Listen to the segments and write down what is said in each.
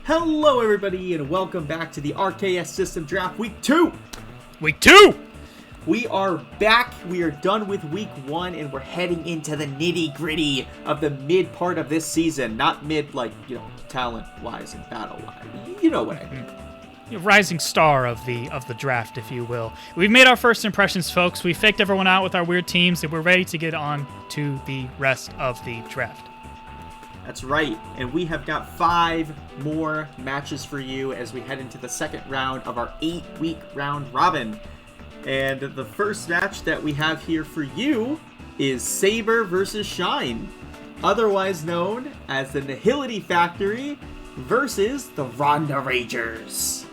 Hello everybody and welcome back to the RKS System Draft Week 2! Week 2! We are back, we are done with Week 1, and we're heading into the nitty-gritty of the mid part of this season. Not mid, like, talent-wise and battle-wise. You know what I mean. Rising star of the draft, if you will. We've made our first impressions, folks. We faked everyone out with our weird teams, and we're ready to get on to the rest of the draft. That's right, and we have got 5 more matches for you as we head into the second round of our 8-week round robin. And the first match that we have here for you is Saber versus Shine, otherwise known as the Nihility Factory versus the Ronda Ragers.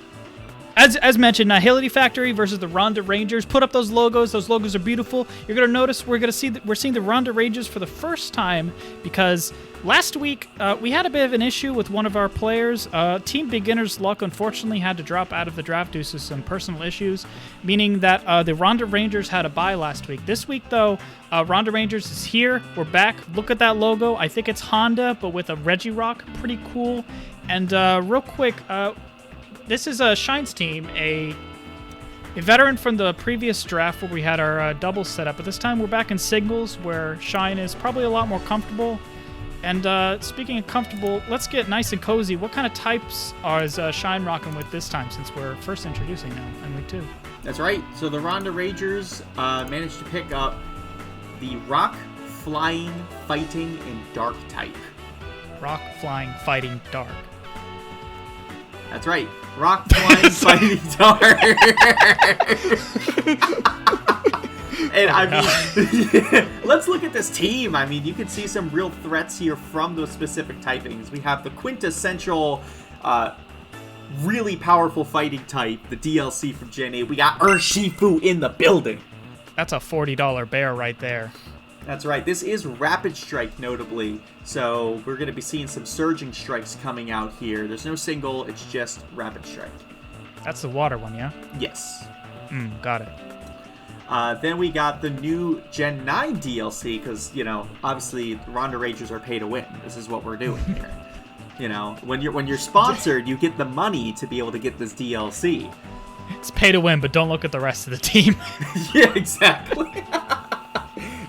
As mentioned, Nihility Factory versus the Ronda Rangers. Put up those logos. Those logos are beautiful. You're gonna notice we're seeing the Ronda Rangers for the first time because last week we had a bit of an issue with one of our players. Team Beginner's Luck unfortunately had to drop out of the draft due to some personal issues, meaning that the Ronda Rangers had a bye last week. This week though, Ronda Rangers is here. We're back. Look at that logo. I think it's Honda, but with a Reggie Rock. Pretty cool. And real quick. This is Shine's team, a veteran from the previous draft where we had our doubles set up, but this time we're back in singles where Shine is probably a lot more comfortable. And speaking of comfortable, let's get nice and cozy. What kind of types is Shine rocking with this time since we're first introducing them in week 2? That's right. So the Ronda Ragers managed to pick up the Rock, Flying, Fighting, and Dark type. Rock, Flying, Fighting, Dark. That's right. Rock, Flying, Fighting, Dark. And I mean, let's look at this team. I mean, you can see some real threats here from those specific typings. We have the quintessential, really powerful fighting type, the DLC from Gen 8. We got Urshifu in the building. That's a $40 bear right there. That's right. This is Rapid Strike, notably. So we're going to be seeing some Surging Strikes coming out here. There's no single. It's just Rapid Strike. That's the water one, yeah? Yes. Got it. Then we got the new Gen 9 DLC because, obviously Ronda Ragers are pay to win. This is what we're doing here. When you're sponsored, you get the money to be able to get this DLC. It's pay to win, but don't look at the rest of the team. Yeah, exactly.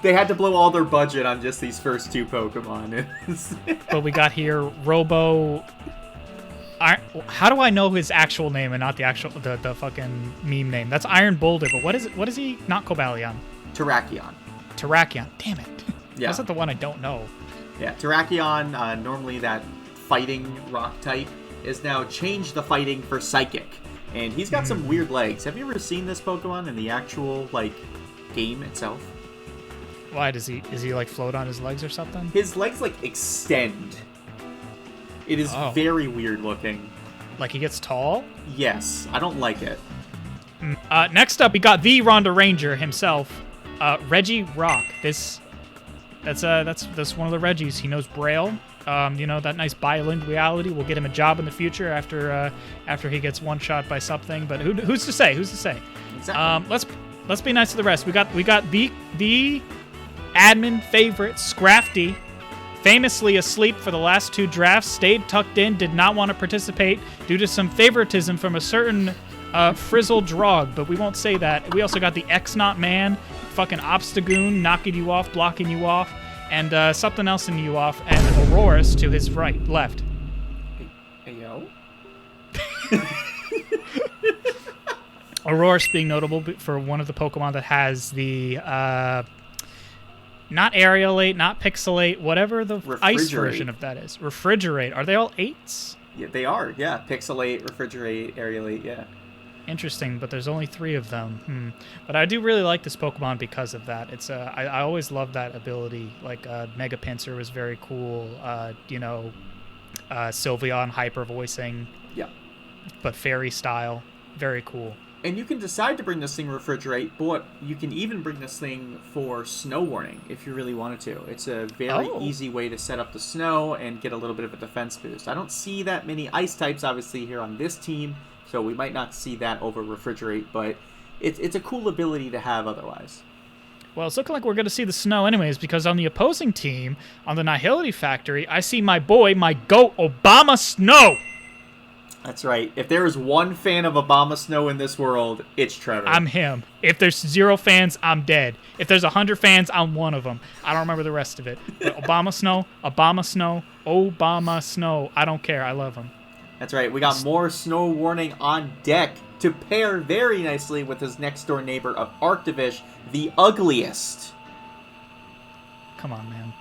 They had to blow all their budget on just these first 2 Pokemon. But we got here Robo. How do I know his actual name and not the fucking meme name? That's Iron Boulder, but what is it? What is he? Not Cobalion. Terrakion. Damn it. Yeah. That's not the one I don't know. Yeah, Terrakion, normally that fighting rock type, is now changed the fighting for Psychic. And he's got some weird legs. Have you ever seen this Pokemon in the actual, game itself? Why does he float on his legs or something? His legs extend. It is very weird looking. Like he gets tall? Yes, I don't like it. Next up, we got the Ronda Ranger himself, Reggie Rock. That's one of the Reggies. He knows Braille. That nice bilinguality will get him a job in the future after he gets one shot by something. But who's to say? Exactly. Let's be nice to the rest. We got the admin favorite, Scrafty, famously asleep for the last 2 drafts, stayed tucked in, did not want to participate due to some favoritism from a certain Frizzle Drog, but we won't say that. We also got the X-Not Man, fucking Obstagoon, knocking you off, blocking you off, and something else in you off, and Aurorus to his left. Hey, yo. Aurorus being notable for one of the Pokemon that has the not Aerialate, not Pixelate, whatever the ice version of that is. Refrigerate. Are they all 8s? Yeah, they are. Yeah, Pixelate, Refrigerate, Aerialate, yeah. Interesting, but there's only 3 of them. But I do really like this Pokemon because of that. It's I always love that ability. Mega Pinsir was very cool. Sylveon hyper voicing. Yeah. But fairy style. Very cool. And you can decide to bring this thing Refrigerate, but you can even bring this thing for Snow Warning if you really wanted to. It's a very easy way to set up the snow and get a little bit of a defense boost. I don't see that many ice types, obviously, here on this team, so we might not see that over Refrigerate, but it's a cool ability to have otherwise. Well, it's looking like we're going to see the snow anyways, because on the opposing team, on the Nihility Factory, I see my boy, my GOAT, Obama Snow. That's right. If there is one fan of Obama Snow in this world, it's Trevor. I'm him. If there's 0 fans, I'm dead. If there's 100 fans, I'm one of them. I don't remember the rest of it. But Obama Snow, Obama Snow, Obama Snow. I don't care. I love him. That's right. We got more snow warning on deck to pair very nicely with his next-door neighbor of Arctivish, the ugliest. Come on, man.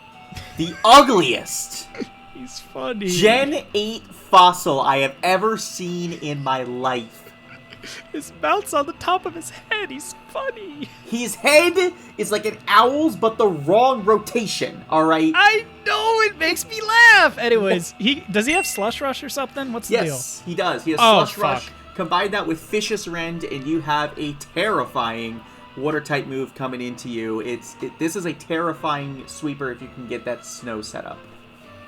The ugliest. He's funny. Gen 8 fossil I have ever seen in my life. His mouth's on the top of his head. He's funny. His head is like an owl's, but the wrong rotation, all right? I know, it makes me laugh. Anyways, does he have Slush Rush or something? What's the deal? Yes, he does. He has Slush Rush. Combine that with Vicious Rend, and you have a terrifying water-type move coming into you. This is a terrifying sweeper if you can get that snow set up.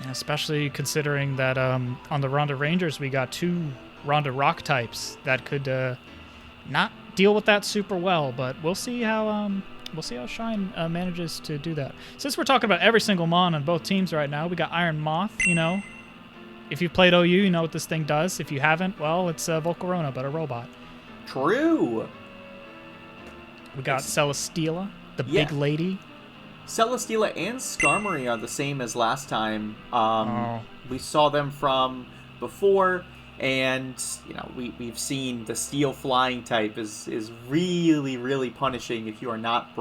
Especially considering that on the Ronda Rangers, we got 2 Ronda Rock types that could not deal with that super well. But we'll see how Shine manages to do that. Since we're talking about every single mon on both teams right now, we got Iron Moth. You know, if you've played OU, you know what this thing does. If you haven't, well, it's Volcarona, but a robot. True. We got Celesteela, the big lady. Celesteela and Skarmory are the same as last time. We saw them from before, and you know we've seen the Steel Flying type is really, really punishing if you are not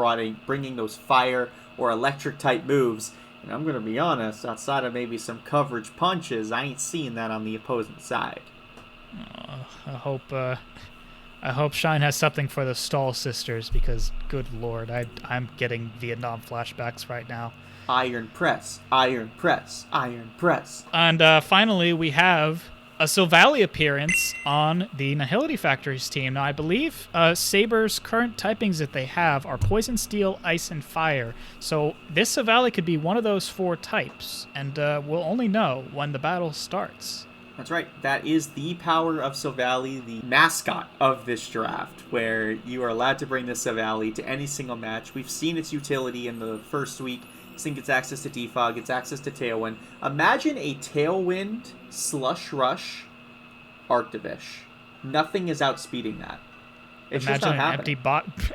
bringing those fire or electric type moves. And I'm gonna be honest, outside of maybe some coverage punches, I ain't seeing that on the opposing side. I hope Shine has something for the Stall sisters, because, good lord, I'm getting Vietnam flashbacks right now. Iron press, iron press, iron press. And finally, we have a Silvally appearance on the Nihility Factory's team. Now, I believe Saber's current typings that they have are Poison, Steel, Ice, and Fire. So this Silvally could be one of those 4 types, and we'll only know when the battle starts. That's right. That is the power of Silvally, the mascot of this draft, where you are allowed to bring this Silvally to any single match. We've seen its utility in the first week. This thing gets access to Defog, gets access to Tailwind. Imagine a Tailwind Slush Rush Arctivish. Nothing is outspeeding that. It's imagine just not happening.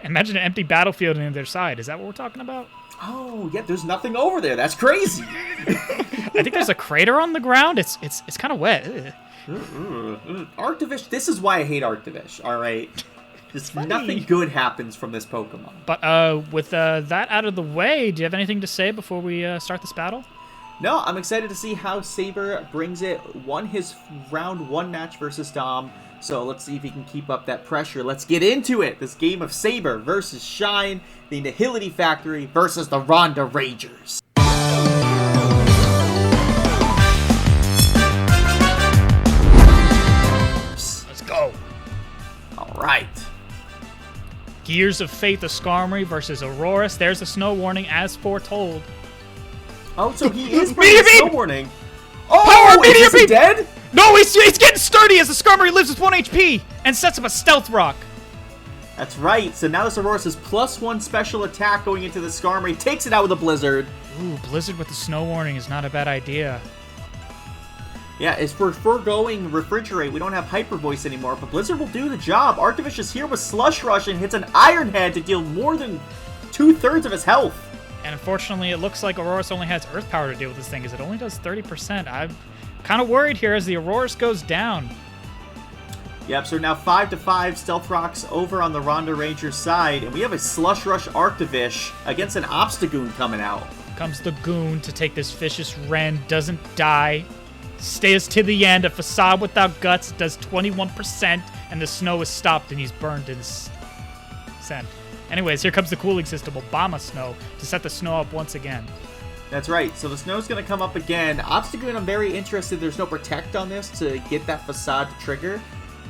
Imagine an empty battlefield on either side. Is that what we're talking about? Oh, yeah, there's nothing over there. That's crazy. I think there's a crater on the ground. It's kind of wet. Arctivish, this is why I hate Arctivish, all right? Just nothing good happens from this Pokemon. But with that out of the way, do you have anything to say before we start this battle? No, I'm excited to see how Saber brings it. Won his round 1 match versus Dom. So let's see if he can keep up that pressure. Let's get into it. This game of Saber versus Shine, the Nihility Factory versus the Ronda Rangers. Let's go. All right. Gears of Fate of Skarmory versus Aurorus. There's a snow warning as foretold. Oh, so he is bringing snow warning. Oh, Power is he dead? No, he's getting sturdy as the Skarmory lives with 1 HP and sets up a Stealth Rock. That's right. So now this Aurorus is +1 special attack going into the Skarmory. Takes it out with a Blizzard. Ooh, Blizzard with the snow warning is not a bad idea. Yeah, as for foregoing Refrigerate, we don't have Hyper Voice anymore, but Blizzard will do the job. Arctivish is here with Slush Rush and hits an Iron Head to deal more than 2/3 of his health. And unfortunately, it looks like Aurorus only has Earth Power to deal with this thing, because it only does 30%. I'm kind of worried here as the Aurorus goes down. Yep, so now 5-5 Stealth Rocks over on the Ronda Rangers side, and we have a Slush Rush Arctivish against an Obstagoon coming out. Comes the Goon to take this Vicious Rend, doesn't die, stays to the end. A Facade Without Guts does 21%, and the snow is stopped, and he's burned in his scent. Anyways, here comes the cooling system, Obama Snow, to set the snow up once again. That's right. So the snow's going to come up again. Obstagoon, I'm very interested. There's no Protect on this to get that Facade to trigger.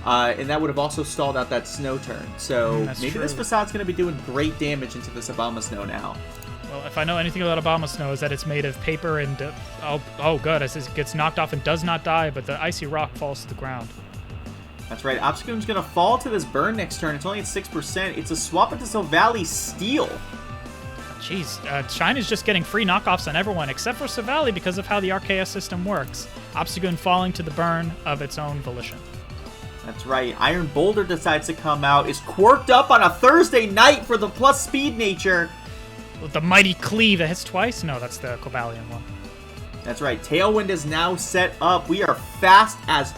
And that would have also stalled out that snow turn. So maybe true. this Facade's going to be doing great damage into this Obama Snow now. Well, if I know anything about Obama Snow, is that it's made of paper and... oh, good. It gets knocked off and does not die, but the Icy Rock falls to the ground. That's right. Obstagoon's going to fall to this burn next turn. It's only at 6%. It's a swap into Silvally Steel. Jeez, Shine is just getting free knockoffs on everyone except for Savali because of how the RKS system works. Obstagoon falling to the burn of its own volition. That's right. Iron Boulder decides to come out, is quirked up on a Thursday night for the plus speed nature. With the mighty cleave that hits twice? No, that's the Cobalion one. That's right. Tailwind is now set up. We are fast as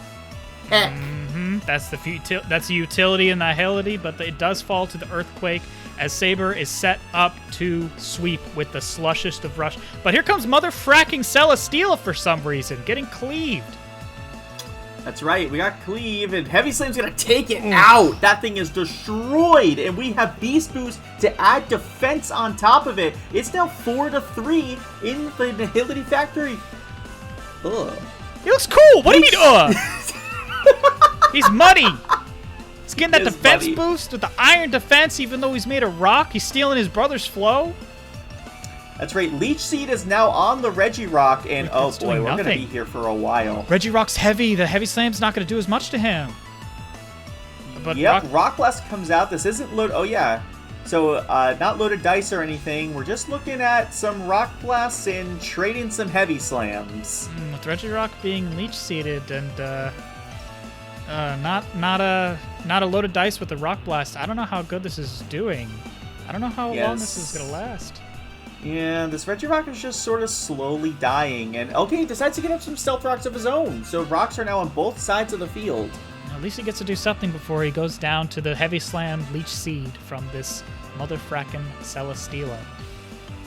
heck. Mm-hmm. That's the utility in Nihility, but it does fall to the Earthquake as Saber is set up to sweep with the slushest of rush. But here comes mother fracking Celesteela for some reason, getting cleaved. That's right. We got Cleave, and Heavy Slam's going to take it out. That thing is destroyed, and we have Beast Boost to add defense on top of it. It's now 4-3 in the Nihility Factory. Ugh. He looks cool. What do you mean, ugh? He's muddy. He's getting that defense boost with the iron defense, even though he's made of rock. He's stealing his brother's flow. That's right. Leech Seed is now on the Regirock, and oh boy, we're going to be here for a while. Regirock's heavy. The Heavy Slam's not going to do as much to him. But yep, Rock Blast comes out. This isn't loaded. Oh, yeah. So, not loaded dice or anything. We're just looking at some Rock Blasts and trading some Heavy Slams. With Regirock being Leech Seeded and not a loaded dice with the Rock Blast, I don't know how good this is doing. I don't know how long this is going to last. Yeah, this Regirock is just sort of slowly dying, and okay, he decides to get up some Stealth Rocks of his own, so rocks are now on both sides of the field. At least he gets to do something before he goes down to the Heavy Slam Leech Seed from this motherfrackin' Celesteela.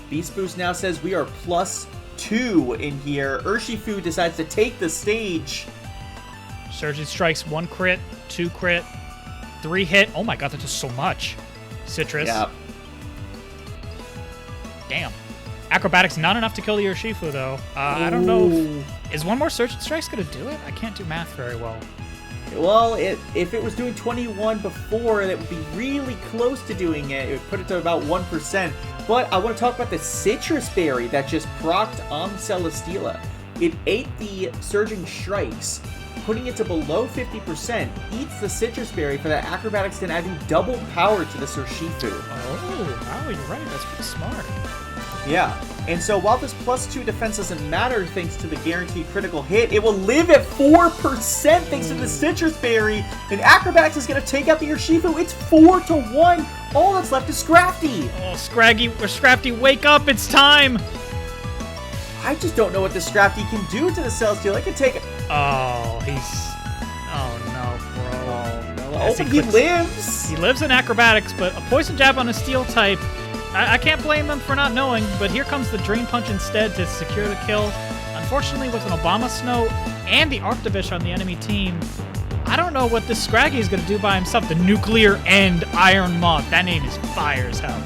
Beast Boost now says we are +2 in here. Urshifu decides to take the stage. Surgeon strikes 1 crit, 2 crit, 3 hit. Oh my god, that does so much. Citrus. Yeah. Damn. Acrobatics not enough to kill the Urshifu, though. I don't know. Is 1 more Surgeon Strikes going to do it? I can't do math very well. Well, if it was doing 21 before, that would be really close to doing it. It would put it to about 1%. But I want to talk about the Citrus Berry that just procced on Celesteela. It ate the Surging Strikes, putting it to below 50%, eats the Citrus Berry for that Acrobatics, then adding double power to the Urshifu. Oh, wow, you're right. That's pretty smart. Yeah, and so while this +2 defense doesn't matter thanks to the guaranteed critical hit, it will live at 4% thanks to the Citrus Berry, and Acrobatics is going to take out the Urshifu. It's 4-1. All that's left is Scrafty. Oh, Scrafty, wake up. It's time. I just don't know what the Scrafty can do to the Celesteela. It could take it. Oh, no, bro. Oh, no. Oh, but he lives. He lives in Acrobatics, but a Poison Jab on a Steel type. I can't blame them for not knowing, but here comes the Drain Punch instead to secure the kill. Unfortunately, with an Obama Snow and the Arctivish on the enemy team, I don't know what this Scraggy is going to do by himself. The Nuclear End Iron Moth. That name is fire as hell.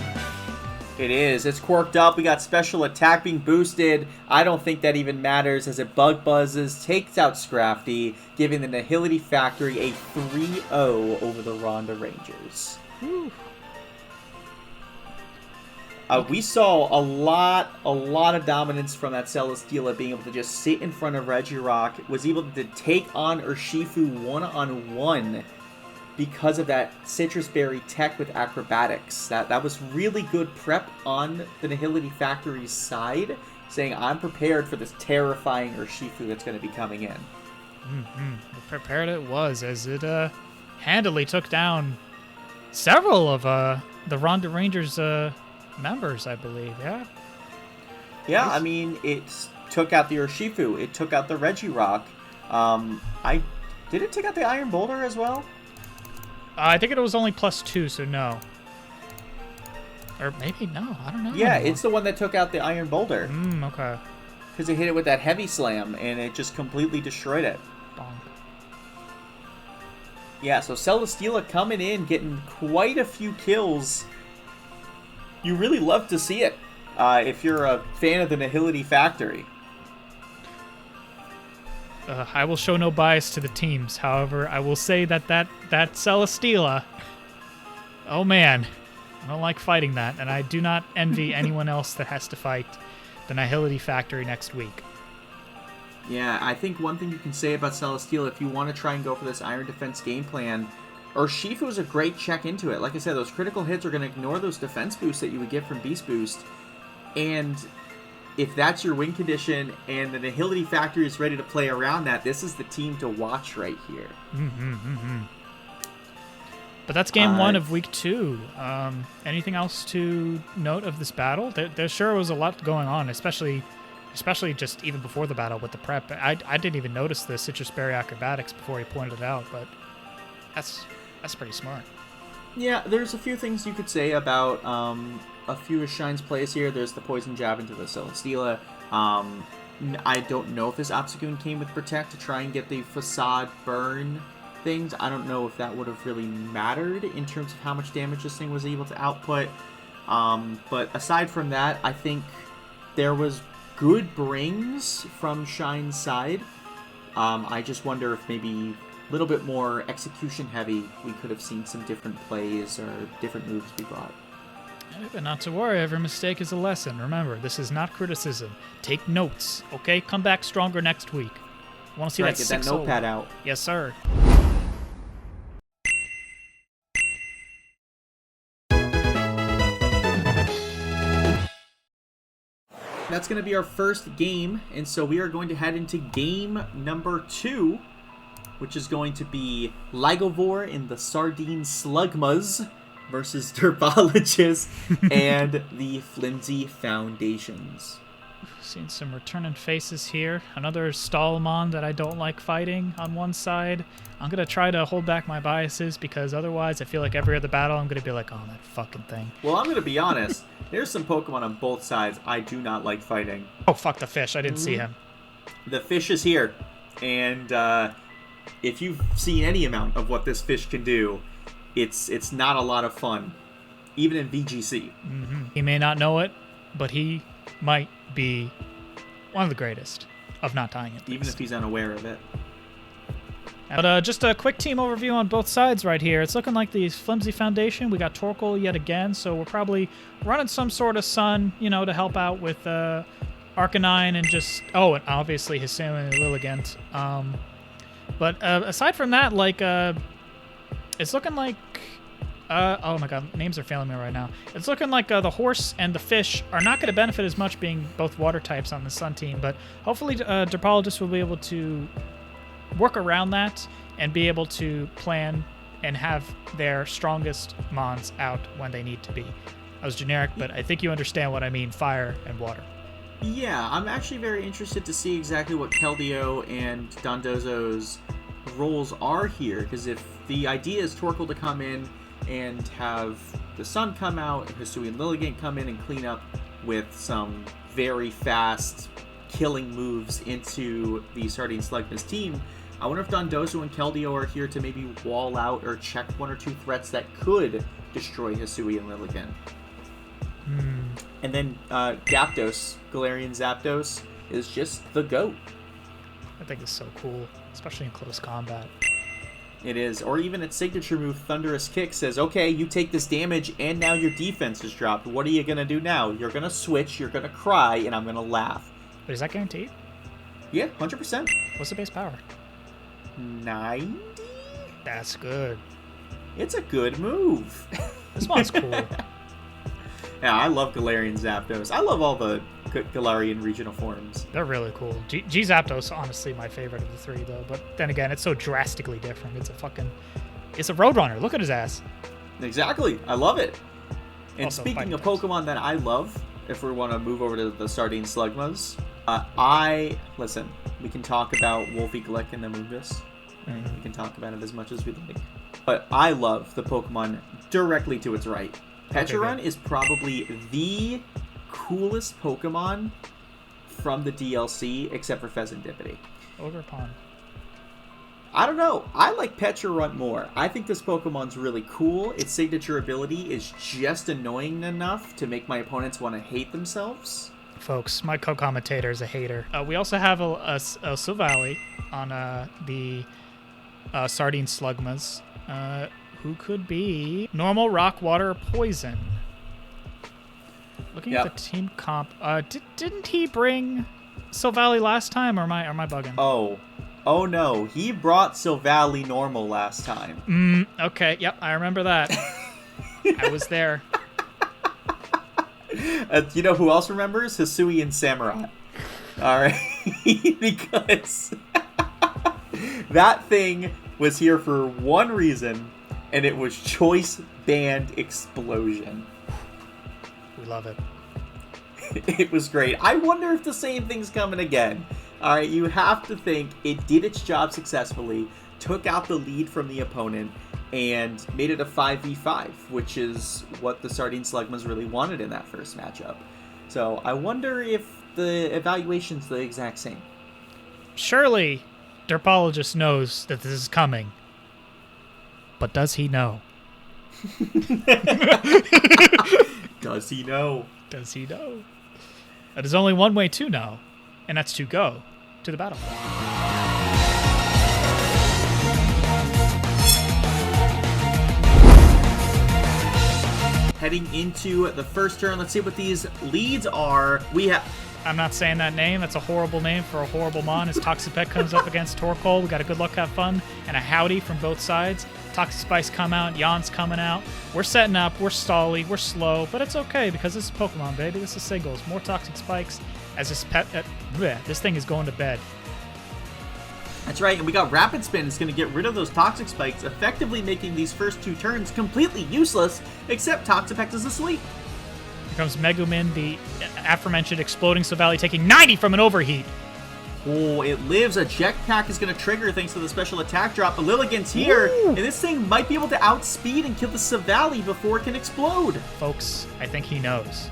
It is. It's quirked up. We got special attack being boosted. I don't think that even matters as it bug buzzes, takes out Scrafty, giving the Nihility Factory a 3-0 over the Ronda Rangers. Whew. We saw a lot of dominance from that Celesteela being able to just sit in front of Regirock, was able to take on Urshifu one-on-one because of that Citrus Berry tech with Acrobatics. That was really good prep on the Nihility Factory's side, saying, I'm prepared for this terrifying Urshifu that's going to be coming in. Mm-hmm. Prepared it was, as it handily took down several of the Ronda Rangers' members, I believe, yeah? Yeah, I mean, it took out the Urshifu. It took out the Regirock. Did it take out the Iron Boulder as well? I think it was only +2, so no. Or maybe no, I don't know. Yeah, it's the one that took out the Iron Boulder. Okay. Because it hit it with that Heavy Slam, and it just completely destroyed it. Bonk. Yeah, so Celesteela coming in, getting quite a few kills. You really love to see it if you're a fan of the Nihility Factory. I will show no bias to the teams. However, I will say that Celesteela, oh man, I don't like fighting that, and I do not envy anyone else that has to fight the Nihility Factory next week. Yeah, I think one thing you can say about Celesteela, if you want to try and go for this Iron Defense game plan, Or Shifu is a great check into it. Like I said, those critical hits are going to ignore those defense boosts that you would get from Beast Boost. And if that's your win condition and the Nihility Factory is ready to play around that, this is the team to watch right here. But that's game 1 of week 2. Anything else to note of this battle? There sure was a lot going on, especially just even before the battle with the prep. I didn't even notice the Citrus Berry acrobatics before he pointed it out, but that's pretty smart. Yeah, there's a few things you could say about a few of Shine's plays here. There's the Poison Jab into the Celesteela. I don't know if this Obstagoon came with Protect to try and get the Facade burn things. I don't know if that would have really mattered in terms of how much damage this thing was able to output. But aside from that, I think there was good brings from Shine's side. I just wonder if maybe a little bit more execution heavy, we could have seen some different plays or different moves be brought. But not to worry, every mistake is a lesson. Remember, this is not criticism. Take notes, okay? Come back stronger next week. Want to see that 6-0. Get that notepad out. Yes, sir. That's going to be our first game, and so we are going to head into game number 2, which is going to be Ligovore in the Sardine Slugmas versus Derbologist and the Flimsy Foundations. Seen some returning faces here. Another Stallmon that I don't like fighting on one side. I'm going to try to hold back my biases because otherwise I feel like every other battle I'm going to be like, oh, that fucking thing. Well, I'm going to be honest. There's some Pokemon on both sides I do not like fighting. Oh, fuck the fish. I didn't see him. The fish is here. And if you've seen any amount of what this fish can do, it's not a lot of fun. Even in VGC. He may not know it, but he might be one of the greatest of not dying at least. Even if he's unaware of it. But just a quick team overview on both sides right here. It's looking like the Flimsy Foundation. We got Torkoal yet again, so we're probably running some sort of Sun, to help out with Arcanine and just... Oh, and obviously Hisui and Lilligant. But aside from that, it's looking like... oh my god, names are failing me right now. It's looking like the horse and the fish are not going to benefit as much being both water types on the Sun team, but hopefully Derpologist will be able to work around that and be able to plan and have their strongest mons out when they need to be. I was generic, but I think you understand what I mean, fire and water. Yeah, I'm actually very interested to see exactly what Keldeo and Dondozo's roles are here, because if the idea is Torkoal to come in and have the Sun come out, and Hisui and Lilligant come in and clean up with some very fast killing moves into the Sardine Slugmas team, I wonder if Dondozo and Keldeo are here to maybe wall out or check one or two threats that could destroy Hisui and Lilligant. And then Zapdos, Galarian Zapdos, is just the GOAT. I think it's so cool, especially in close combat. It is. Or even its signature move, Thunderous Kick, says, okay, you take this damage and now your defense is dropped. What are you going to do now? You're going to switch, you're going to cry, and I'm going to laugh. But is that guaranteed? Yeah, 100%. What's the base power? 90? That's good. It's a good move. This one's cool. Yeah, I love Galarian Zapdos. I love all the Galarian regional forms. They're really cool. G-Zapdos, honestly, my favorite of the three, though. But then again, it's so drastically different. It's a Roadrunner. Look at his ass. Exactly. I love it. And Also, speaking of types. Pokemon that I love, if we want to move over to the Sardine Slugmas, listen, we can talk about Wolfie Glick and the Moongus. We can talk about it as much as we like. But I love the Pokemon directly to its right. Pecharunt is probably the coolest Pokemon from the DLC, except for Pheasantipity. Ogerpon. I don't know. I like Pecharunt more. I think this Pokemon's really cool. Its signature ability is just annoying enough to make my opponents want to hate themselves. Folks, my co-commentator is a hater. We also have a Silvally on the Sardine Slugmas. Who could be normal, rock, water, poison. Looking at the team comp, didn't he bring Silvally last time, or am I bugging? Oh, Oh no, he brought Silvally normal last time. Okay, yep, I remember that. I was there. You know who else remembers? Hisui and Samurai. Alright, because that thing was here for one reason, and it was Choice Band Explosion. We love it. It was great. I wonder if the same thing's coming again. Alright, you have to think it did its job successfully, took out the lead from the opponent, and made it a 5v5, which is what the Sardine Slugmas really wanted in that first matchup. So I wonder if the evaluation's the exact same. Surely, Derpologist knows that this is coming. But does he know? Does he know? Does he know? There's only one way to know, and that's to go to the battle. Heading into the first turn, let's see what these leads are. I'm not saying that name. That's a horrible name for a horrible mon. As Toxipet comes up against Torkoal, we got a good luck, have fun, and a howdy from both sides. Toxispikes come out, Yon's coming out. We're setting up, we're stally, we're slow, but it's okay because this is Pokemon, baby. This is singles. More Toxic Spikes as this thing is going to bed. That's right, and we got Rapid Spin. It's going to get rid of those Toxic Spikes, effectively making these first two turns completely useless, except Toxapex is asleep. Here comes Megumin, the aforementioned Exploding Silvally, taking 90 from an overheat. Oh, it lives. A Jetpack is going to trigger thanks to the special attack drop, but Lilligant's here, and this thing might be able to outspeed and kill the Silvally before it can explode. Folks, I think he knows.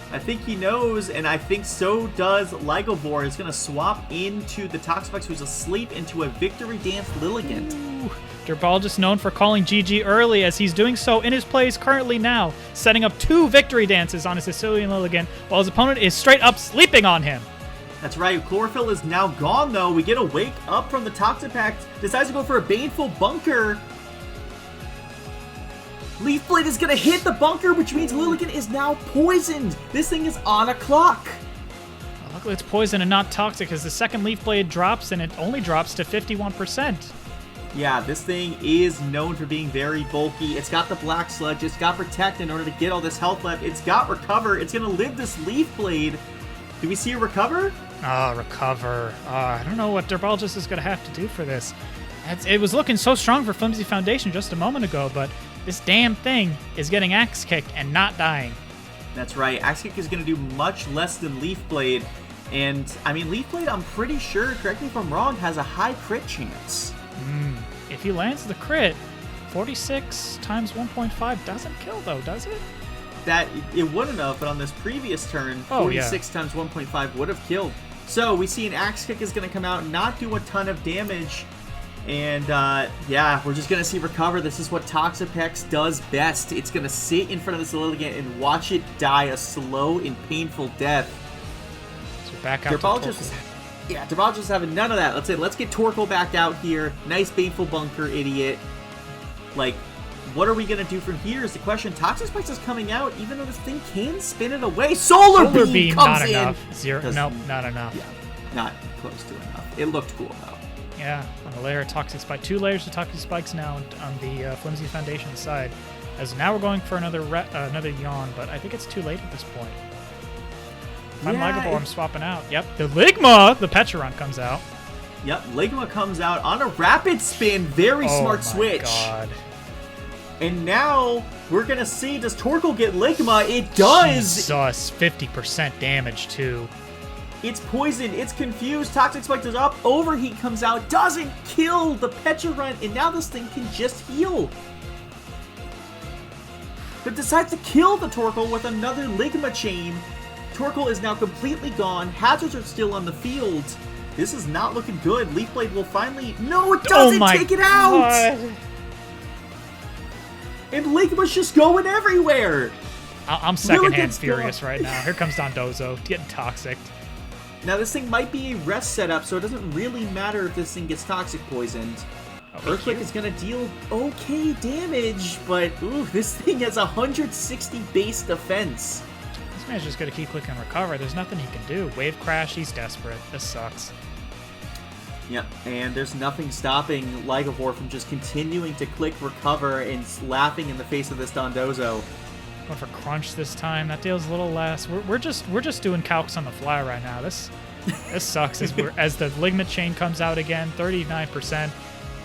I think he knows, and I think so does Ligavor. Is going to swap into the Toxapex, who's asleep, into a Victory Dance Lilligant. Derpologist known for calling GG early, as he's doing so in his plays currently now, setting up 2 victory dances on his Sicilian Lilligant, while his opponent is straight up sleeping on him. That's right, Chlorophyll is now gone, though. We get a wake up from the Toxapex, decides to go for a Baneful Bunker. Leaf Blade is going to hit the bunker, which means Lilligant is now poisoned. This thing is on a clock. Well, luckily it's poison and not toxic, as the second Leaf Blade drops, and it only drops to 51%. Yeah, this thing is known for being very bulky. It's got the Black Sludge. It's got Protect in order to get all this health left. It's got Recover. It's going to live this Leaf Blade. Do we see a Recover? Recover. I don't know what Derpologist is going to have to do for this. It was looking so strong for Flimsy Foundation just a moment ago, but this damn thing is getting Axe Kicked and not dying. That's right. Axe Kick is going to do much less than Leaf Blade. And, I mean, Leaf Blade, I'm pretty sure, correct me if I'm wrong, has a high crit chance. If he lands the crit, 46 times 1.5 doesn't kill, though, does it? That it wouldn't have, but on this previous turn, 46 times 1.5 would have killed. So we see an Axe Kick is going to come out and not do a ton of damage. And yeah, we're just going to see Recover. This is what Toxapex does best. It's going to sit in front of this Lilligant and watch it die a slow and painful death. So back out to Torkoal. Yeah, Derpologist is having none of that. Let's get Torkoal back out here. Nice Baneful Bunker, idiot. Like, what are we going to do from here is the question. Toxic Spikes is coming out, even though this thing can spin it away. Solar Beam comes not in. Enough. Nope, not enough. Yeah, not close to enough. It looked cool, though. Yeah, on a layer of Toxic Spike. 2 layers of Toxic Spikes now on the Flimsy Foundation side. As now we're going for another Yawn, but I think it's too late at this point. If I'm Ligavor, I'm swapping out. Yep, the Ligma, the Pecharunt comes out. Yep, Ligma comes out on a Rapid Spin. Very smart switch. God. And now we're going to see, does Torkoal get Ligma? It does! Jesus, 50% damage, too. It's poisoned. It's confused. Toxic Spike is up. Overheat comes out. Doesn't kill the Pecharunt. And now this thing can just heal. But decides to kill the Torkoal with another Ligma chain. Torkoal is now completely gone. Hazards are still on the field. This is not looking good. Leaf Blade will finally... No, it doesn't take it out! God. And Ligma's just going everywhere. I'm secondhand furious right now. Here comes Dondozo getting toxic. Now this thing might be a rest setup, so it doesn't really matter if this thing gets toxic poisoned. Earthquake is going to deal okay damage, but ooh, this thing has 160 base defense. This man's just going to keep clicking Recover. There's nothing he can do. Wave Crash, he's desperate. This sucks. Yep, and there's nothing stopping Lygavore from just continuing to click recover and laughing in the face of this Dondozo. Going for crunch this time. That deals a little less. We're just doing calcs on the fly right now. This sucks as the ligament chain comes out again. 39%.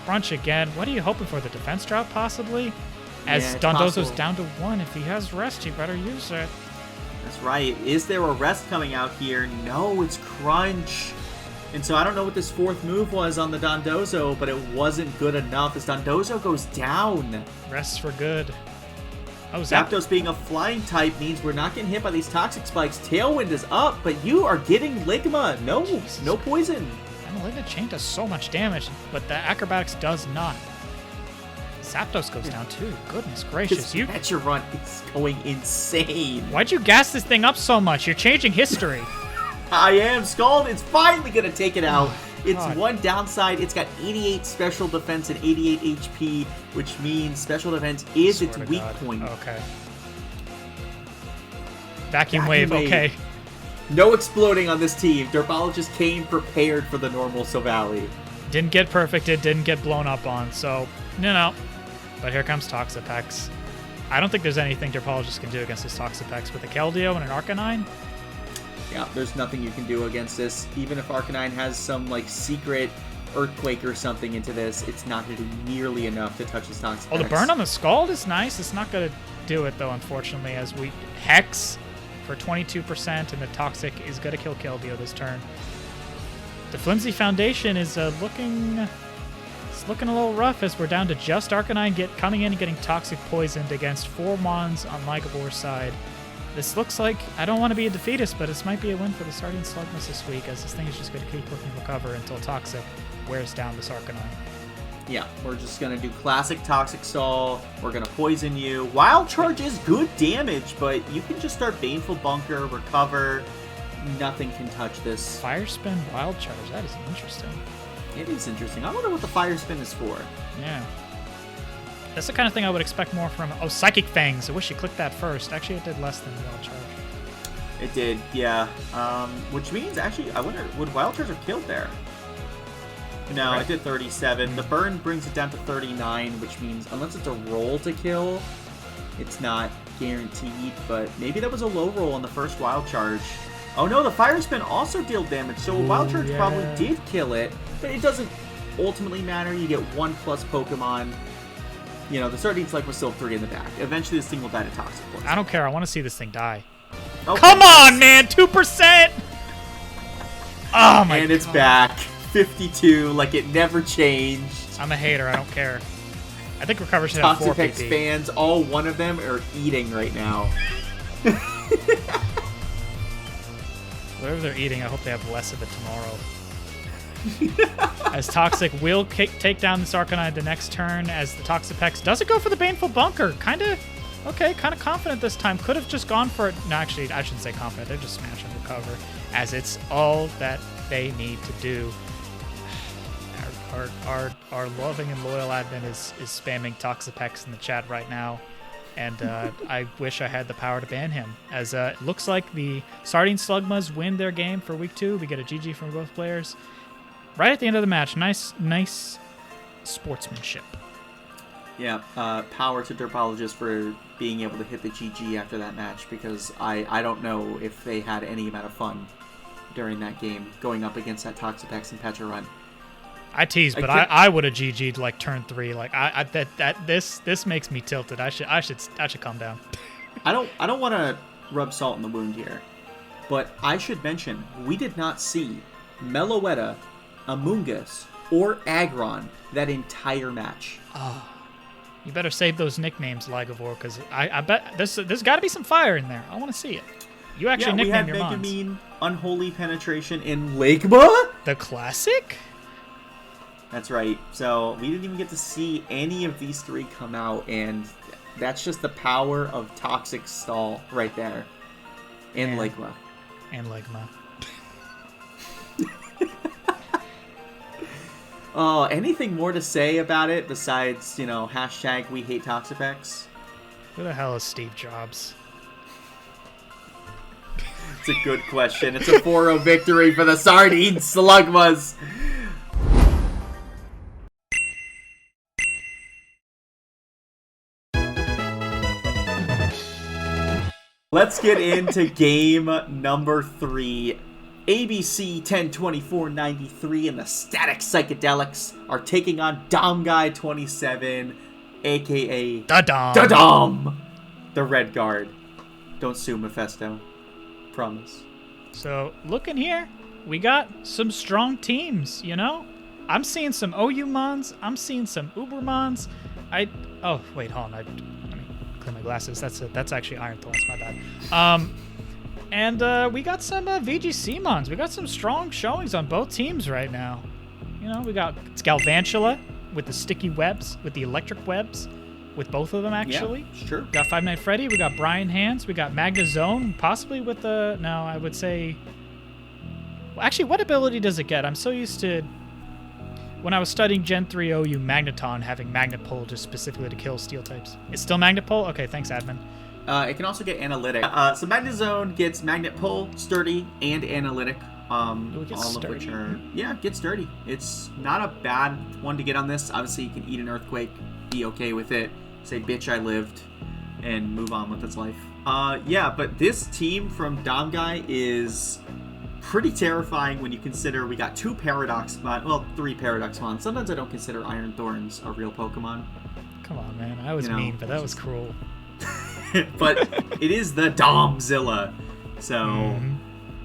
Crunch again. What are you hoping for? The defense drop possibly? As Dondozo's down to 1. If he has rest, he better use it. That's right. Is there a rest coming out here? No, it's crunch. And so I don't know what this fourth move was on the Dondozo, but it wasn't good enough as Dondozo goes down. Rests for good. Oh, Zapdos being a flying type means we're not getting hit by these toxic spikes. Tailwind is up, but you are getting Ligma. No poison. And the Ligma Chain does so much damage, but the Acrobatics does not. Zapdos goes down too. Goodness gracious. This Catcher Run is going insane. Why'd you gas this thing up so much? You're changing history. I am. Scald is finally going to take it out. It's God. One downside. It's got 88 special defense and 88 HP, which means special defense is its weak point. Okay. Vacuum wave. Okay. No exploding on this team. Derbologist came prepared for the normal Silvally. Didn't get perfected, didn't get blown up on, so, no. But here comes Toxapex. I don't think there's anything Derbologist can do against this Toxapex. With a Keldeo and an Arcanine? Yeah, there's nothing you can do against this. Even if Arcanine has some, secret Earthquake or something into this, it's not going to do nearly enough to touch this Toxapex. Oh, the burn on the Scald is nice. It's not going to do it, though, unfortunately, as we Hex for 22%, and the Toxic is going to kill Keldeo this turn. The Flimsy Foundation is looking a little rough as we're down to just Arcanine coming in and getting Toxic poisoned against 4 Mons on Lygavore's side. This looks like, I don't want to be a defeatist, but this might be a win for the Sardine Slugmas this week, as this thing is just going to keep looking recover until Toxic wears down this Arcanine. Yeah, we're just going to do classic Toxic Stall. We're going to poison you. Wild Charge is good damage, but you can just start Baneful Bunker, recover. Nothing can touch this. Fire Spin, Wild Charge, that is interesting. It is interesting. I wonder what the Fire Spin is for. Yeah. That's the kind of thing I would expect more from... Oh, Psychic Fangs. I wish you clicked that first. Actually, it did less than Wild Charge. It did, yeah. Which means, actually, I wonder, would Wild Charge have killed there? No, right. It did 37. The burn brings it down to 39, which means unless it's a roll to kill, it's not guaranteed. But maybe that was a low roll on the first Wild Charge. Oh no, the Fire Spin also dealt damage, so Wild Charge probably did kill it. But it doesn't ultimately matter. You get 1+ Pokemon. You know, the Sardine Slug was still 3 in the back. Eventually, this thing will die to Toxic Poison. I don't care. I want to see this thing die. Okay. Come on, man! 2%! Oh, my God. And it's back. 52, like it never changed. I'm a hater. I don't care. I think Recover should have 4 Toxapex PP. fans, all one of them are eating right now. Whatever they're eating, I hope they have less of it tomorrow. As Toxic will take down this Arcanine the next turn, as the Toxapex doesn't go for the Baneful Bunker. Kind of confident this time. Could have just gone for it. No, actually, I shouldn't say confident. They're just smash and recover, as it's all that they need to do. Our loving and loyal admin is spamming Toxapex in the chat right now, and I wish I had the power to ban him, as it looks like the Sardine Slugmas win their game for week 2. We get a GG from both players. Right at the end of the match. Nice sportsmanship. Yeah, power to Derbologist for being able to hit the GG after that match, because I don't know if they had any amount of fun during that game going up against that Toxapex and Petra Run. I tease, but I would have GG'd like turn 3. Like this makes me tilted. I should calm down. I don't want to rub salt in the wound here, but I should mention we did not see Meloetta, Amoonguss, or Aggron that entire match. Oh, you better save those nicknames, Lygavore, because I bet there's got to be some fire in there. I want to see it. You actually nickname your mons. We had Megamine, Unholy Penetration, and Ligma? The classic? That's right. So we didn't even get to see any of these 3 come out, and that's just the power of Toxic Stall right there. And Ligma. And Ligma. Anything more to say about it besides, hashtag we hate Toxapex? Who the hell is Steve Jobs? It's a good question. It's a 4-0 victory for the Sardine Slugmas. let's get into game number 3. ABC 102493 and the Static Psychedelics are taking on Dom Guy 27, aka Da-dom, the Red Guard. Don't sue Mephisto. Promise. So, looking here, we got some strong teams, you know? I'm seeing some OU Mons. I'm seeing some Uber Mons. Oh, wait, hold on. Let me clear my glasses. That's actually Iron Thorns, my bad. And we got some VGC Mons. We got some strong showings on both teams right now. You know, we got Galvantula with the sticky webs, with the electric webs, with both of them, actually. Yeah, sure. We got Five Night Freddy. We got Brian Hands. We got Magna Zone, possibly with the... No, I would say... Well, actually, what ability does it get? I'm so used to... When I was studying Gen 3 OU Magneton, having Magnet Pull just specifically to kill steel types. It's still Magnet Pull? Okay, thanks, admin. It can also get Analytic. So Magnet Zone gets Magnet Pull, Sturdy, and Analytic. All of which are... Yeah, it gets Sturdy. It's not a bad one to get on this. Obviously, you can eat an Earthquake, be okay with it, say, bitch, I lived, and move on with its life. Yeah, but this team from Dom Guy is pretty terrifying when you consider we got 2 Paradox Mon, well, 3 Paradox Mon. Sometimes I don't consider Iron Thorns a real Pokemon. Come on, man. I was mean, but that was cruel. But it is the Domzilla, so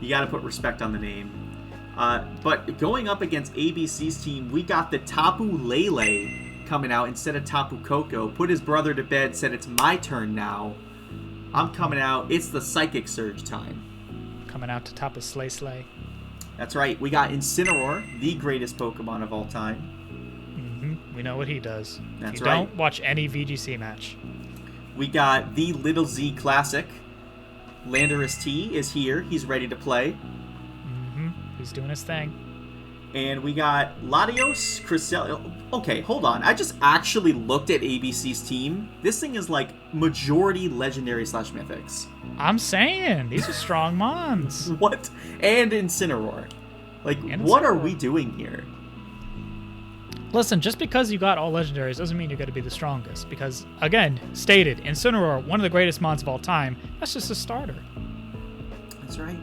you got to put respect on the name. But going up against ABC's team, we got the Tapu Lele coming out instead of Tapu Koko. Put his brother to bed, said it's my turn now. I'm coming out. It's the Psychic Surge time. Coming out to Tapu Slay. That's right. We got Incineroar, the greatest Pokemon of all time. We know what he does. That's if you right. Don't watch any VGC match. We got the Little Z Classic. Landorus T is here. He's ready to play. He's doing his thing. And we got Latios, Cresselia. Okay, hold on. I just actually looked at ABC's team. This thing is like majority legendary / mythics. I'm saying, these are strong mons. What? And Incineroar. Like, what are we doing here? Listen, just because you got all legendaries doesn't mean you're going to be the strongest. Because, again, stated, Incineroar, one of the greatest mons of all time, that's just a starter. That's right.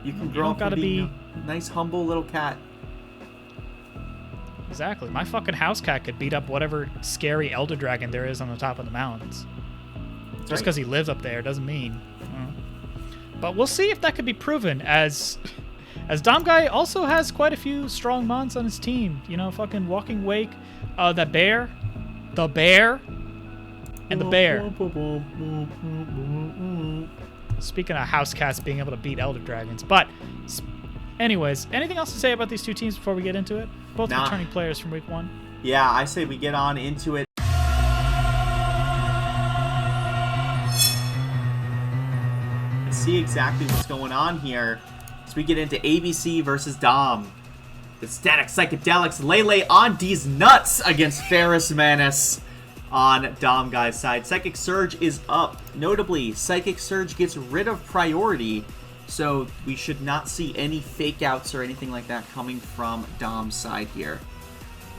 You can grow up to be a nice, humble little cat. Exactly. My fucking house cat could beat up whatever scary Elder Dragon there is on the top of the mountains. Just because he lives up there doesn't mean. But we'll see if that could be proven, as Dom Guy also has quite a few strong mons on his team. You know, fucking Walking Wake, the bear, and the bear. Speaking of house cats being able to beat Elder Dragons. But, anyways, anything else to say about these two teams before we get into it? Both returning players from week 1. Yeah, I say we get on into it. See exactly what's going on here as we get into ABC versus Dom. The Static Psychedelics, Lele on D's nuts against Ferris Manus on Dom Guy's side. Psychic Surge is up. Notably, Psychic Surge gets rid of priority, so we should not see any fake outs or anything like that coming from Dom's side here.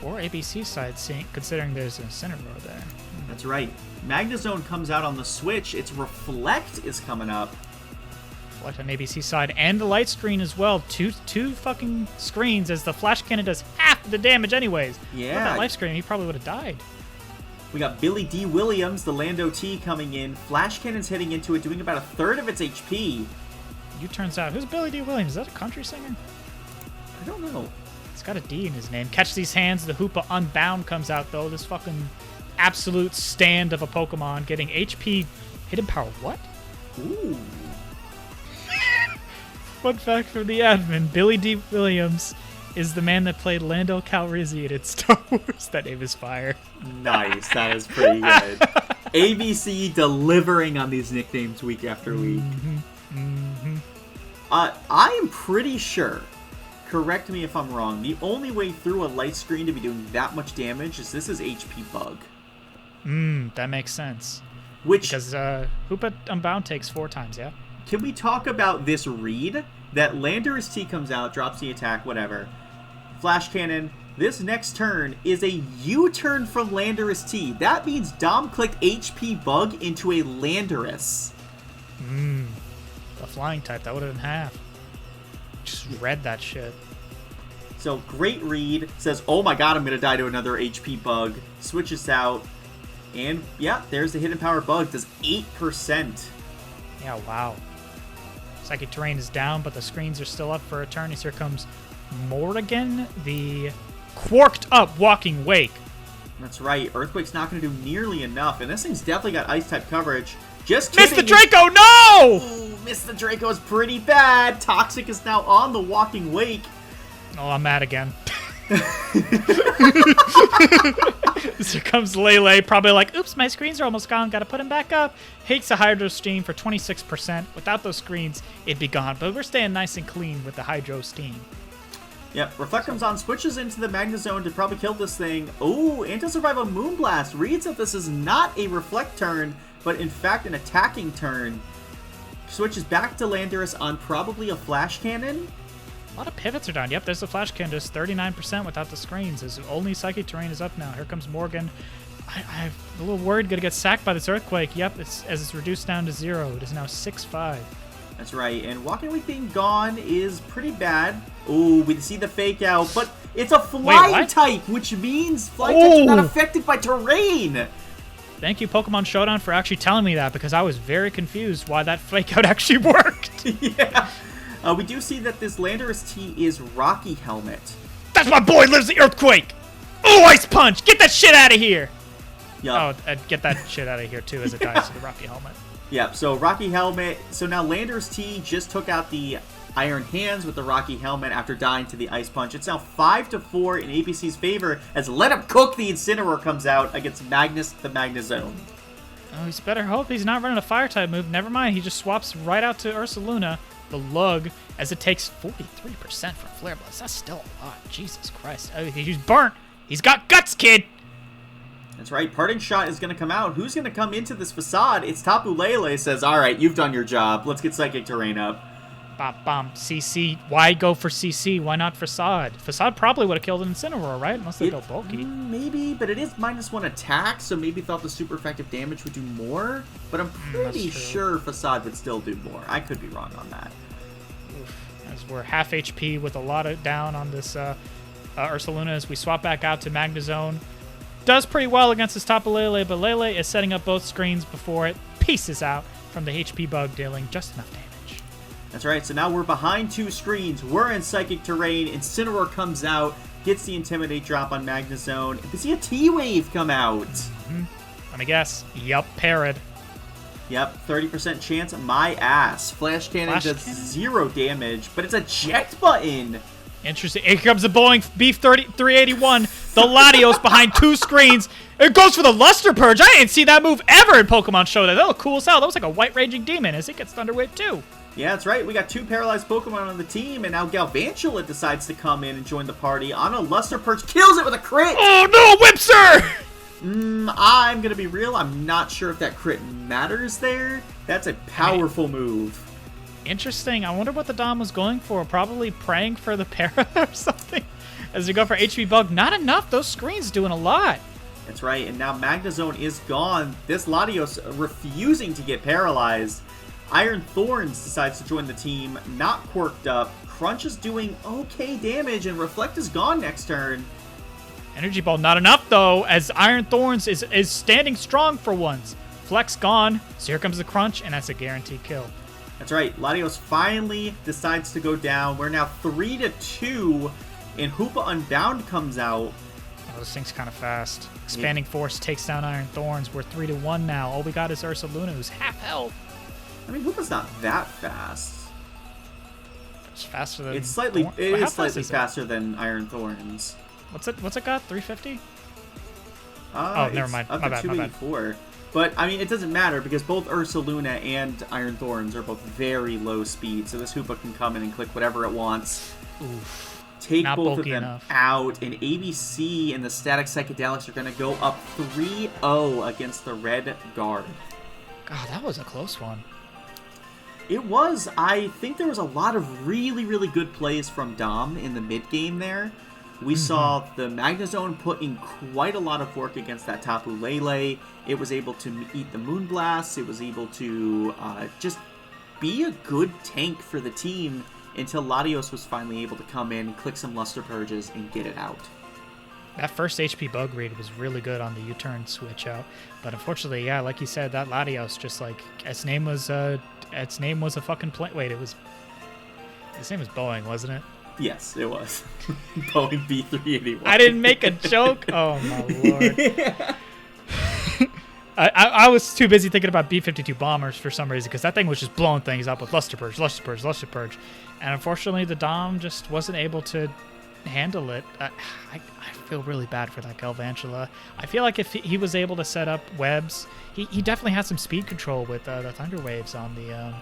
Or ABC's side, considering there's an Incineroar there. That's right. Magnezone comes out on the Switch. Its Reflect is coming up. Reflect on ABC side, and the light screen as well. Two fucking screens, as the Flash Cannon does half the damage anyways. Yeah. With that light screen, he probably would have died. We got Billy D. Williams, the Lando T, coming in. Flash Cannon's heading into it, doing about a third of its HP. Turns out, who's Billy D. Williams? Is that a country singer? I don't know. It's got a D in his name. Catch These Hands, the Hoopa Unbound comes out, though. This fucking absolute stand of a Pokemon, getting HP hidden power. What? Ooh. Fun fact from the admin, Billy D. Williams is the man that played Lando Calrissian in Star Wars. That name is fire. Nice. That is pretty good. ABC delivering on these nicknames week after week. I am pretty sure, correct me if I'm wrong, the only way through a light screen to be doing that much damage is this is HP Bug. That makes sense. Because Hoopa Unbound takes 4 times, yeah? Can we talk about this read? That Landorus T comes out, drops the attack, whatever. Flash Cannon. This next turn is a U-turn from Landorus T. That means Dom clicked HP Bug into a Landorus. The flying type, that would have been half. Just read that shit. So great read. Says, oh my god, I'm going to die to another HP bug. Switches out. And yeah, there's the hidden power bug. Does 8%. Yeah, wow. Psychic terrain is down, but the screens are still up for a turn. As here comes Morrigan, the quarked up walking wake. That's right. Earthquake's not going to do nearly enough. And this thing's definitely got ice type coverage. Just kidding. Miss the Draco, no! Ooh, Miss the Draco is pretty bad. Toxic is now on the walking wake. Oh, I'm mad again. Here comes Lele, probably like, oops, my screens are almost gone. Got to put them back up. Hates a Hydro Steam for 26%. Without those screens, it'd be gone. But we're staying nice and clean with the Hydro Steam. Yep, Reflect comes on, switches into the Magna Zone to probably kill this thing. Oh, Anti-Survival Moonblast reads that this is not a Reflect turn, but in fact an attacking turn. Switches back to Landorus on probably a Flash Cannon. A lot of pivots are down. Yep, there's the Flash Cannon, just 39% without the screens. As only Psychic Terrain is up now. Here comes Morgan. I'm a little worried, gonna get sacked by this Earthquake. Yep, as it's reduced down to 0. It is now 6-5. That's right, and Walking Wake being gone is pretty bad. Oh, we see the fake out, but it's a flying type, which means flying types are not affected by terrain. Thank you, Pokemon Showdown, for actually telling me that, because I was very confused why that fake out actually worked. Yeah. We do see that this Landorus T is Rocky Helmet. That's my boy, lives the Earthquake! Oh, Ice Punch! Get that shit out of here! Yep. Oh, get that shit out of here, too, as it dies to the Rocky Helmet. Yep, so Rocky Helmet. So now Landorus T just took out the Iron Hands with the Rocky Helmet after dying to the Ice Punch. It's now 5-4 in ABC's favor as Let Him Cook the Incineroar comes out against Magnus the Magnezone. Oh, he's better hope he's not running a Fire-type move. Never mind, he just swaps right out to Ursaluna, the Lug, as it takes 43% from Flare Blast. That's still a lot. Jesus Christ. Oh, he's burnt. He's got guts, kid! That's right. Parting Shot is going to come out. Who's going to come into this Facade? It's Tapu Lele says, all right, you've done your job. Let's get Psychic Terrain up. Bop, bom. CC. Why go for CC? Why not Facade? Facade probably would have killed an Incineroar, right? Unless they built bulky. Maybe, but it is -1 attack, so maybe thought the super effective damage would do more. But I'm pretty sure Facade would still do more. I could be wrong on that. Oof. As we're half HP with a lot of down on this Ursaluna as we swap back out to Magnezone. Does pretty well against this Tapu Lele, but Lele is setting up both screens before it pieces out from the HP bug, dealing just enough damage. That's right, so now we're behind 2 screens. We're in Psychic Terrain. Incineroar comes out, gets the Intimidate drop on Magnezone. We see a T-Wave come out. Let me guess. Yup, Parrot. Yep, 30% chance. My ass. Flash Cannon does 0 damage, but it's a eject button. Interesting. Here comes the Boeing Beef 381. The Latios behind 2 screens. It goes for the Luster Purge. I didn't see that move ever in Pokemon Showdown. That looked cool as hell. That was like a White Raging Demon as it gets Thunder Wave too. Yeah, that's right. We got 2 paralyzed Pokemon on the team, and now Galvantula decides to come in and join the party on a Luster Purge. Kills it with a crit. Oh no, Whipser! I'm going to be real. I'm not sure if that crit matters there. That's a powerful move. Interesting. I wonder what the Dom was going for. Probably praying for the para or something. As we go for HP Bug. Not enough. Those screens doing a lot. That's right. And now Magnezone is gone. This Latios refusing to get paralyzed. Iron Thorns decides to join the team. Not quirked up. Crunch is doing okay damage. And Reflect is gone next turn. Energy Ball not enough though. As Iron Thorns is standing strong for once. Flex gone. So here comes the Crunch. And that's a guaranteed kill. That's right. Latios finally decides to go down. We're now 3-2, and Hoopa Unbound comes out. Oh, this thing's kind of fast. Expanding Force takes down Iron Thorns. We're 3-1 now. All we got is Ursaluna, who's half health. I mean, Hoopa's not that fast. It's faster than. It is slightly faster than Iron Thorns. What's it got? 350? Oh, never mind. Up My to bad. 284. But, I mean, it doesn't matter because both Ursaluna and Iron Thorns are both very low speed, so this Hoopa can come in and click whatever it wants. Oof. Take Not both of bulky them enough. out, and ABC and the Static Psychedelics are going to go up 3-0 against the Red Guard. God, that was a close one. It was. I think there was a lot of really, really good plays from Dom in the mid-game there. We saw the Magnezone put in quite a lot of work against that Tapu Lele. It was able to eat the Moonblast. It was able to just be a good tank for the team until Latios was finally able to come in, click some Luster Purges, and get it out. That first HP bug read was really good on the U-turn switch out, but unfortunately, yeah, like you said, that Latios just like its name was a fucking plane. Wait, its name was Boeing, wasn't it? Yes, it was. Boeing B381. I didn't make a joke. Oh my lord. Yeah. I was too busy thinking about B-52 bombers for some reason because that thing was just blowing things up with Luster Purge, and unfortunately the Dom just wasn't able to handle it. I feel really bad for that Galvantula. I feel like if he was able to set up webs, he definitely had some speed control with the Thunder Waves on the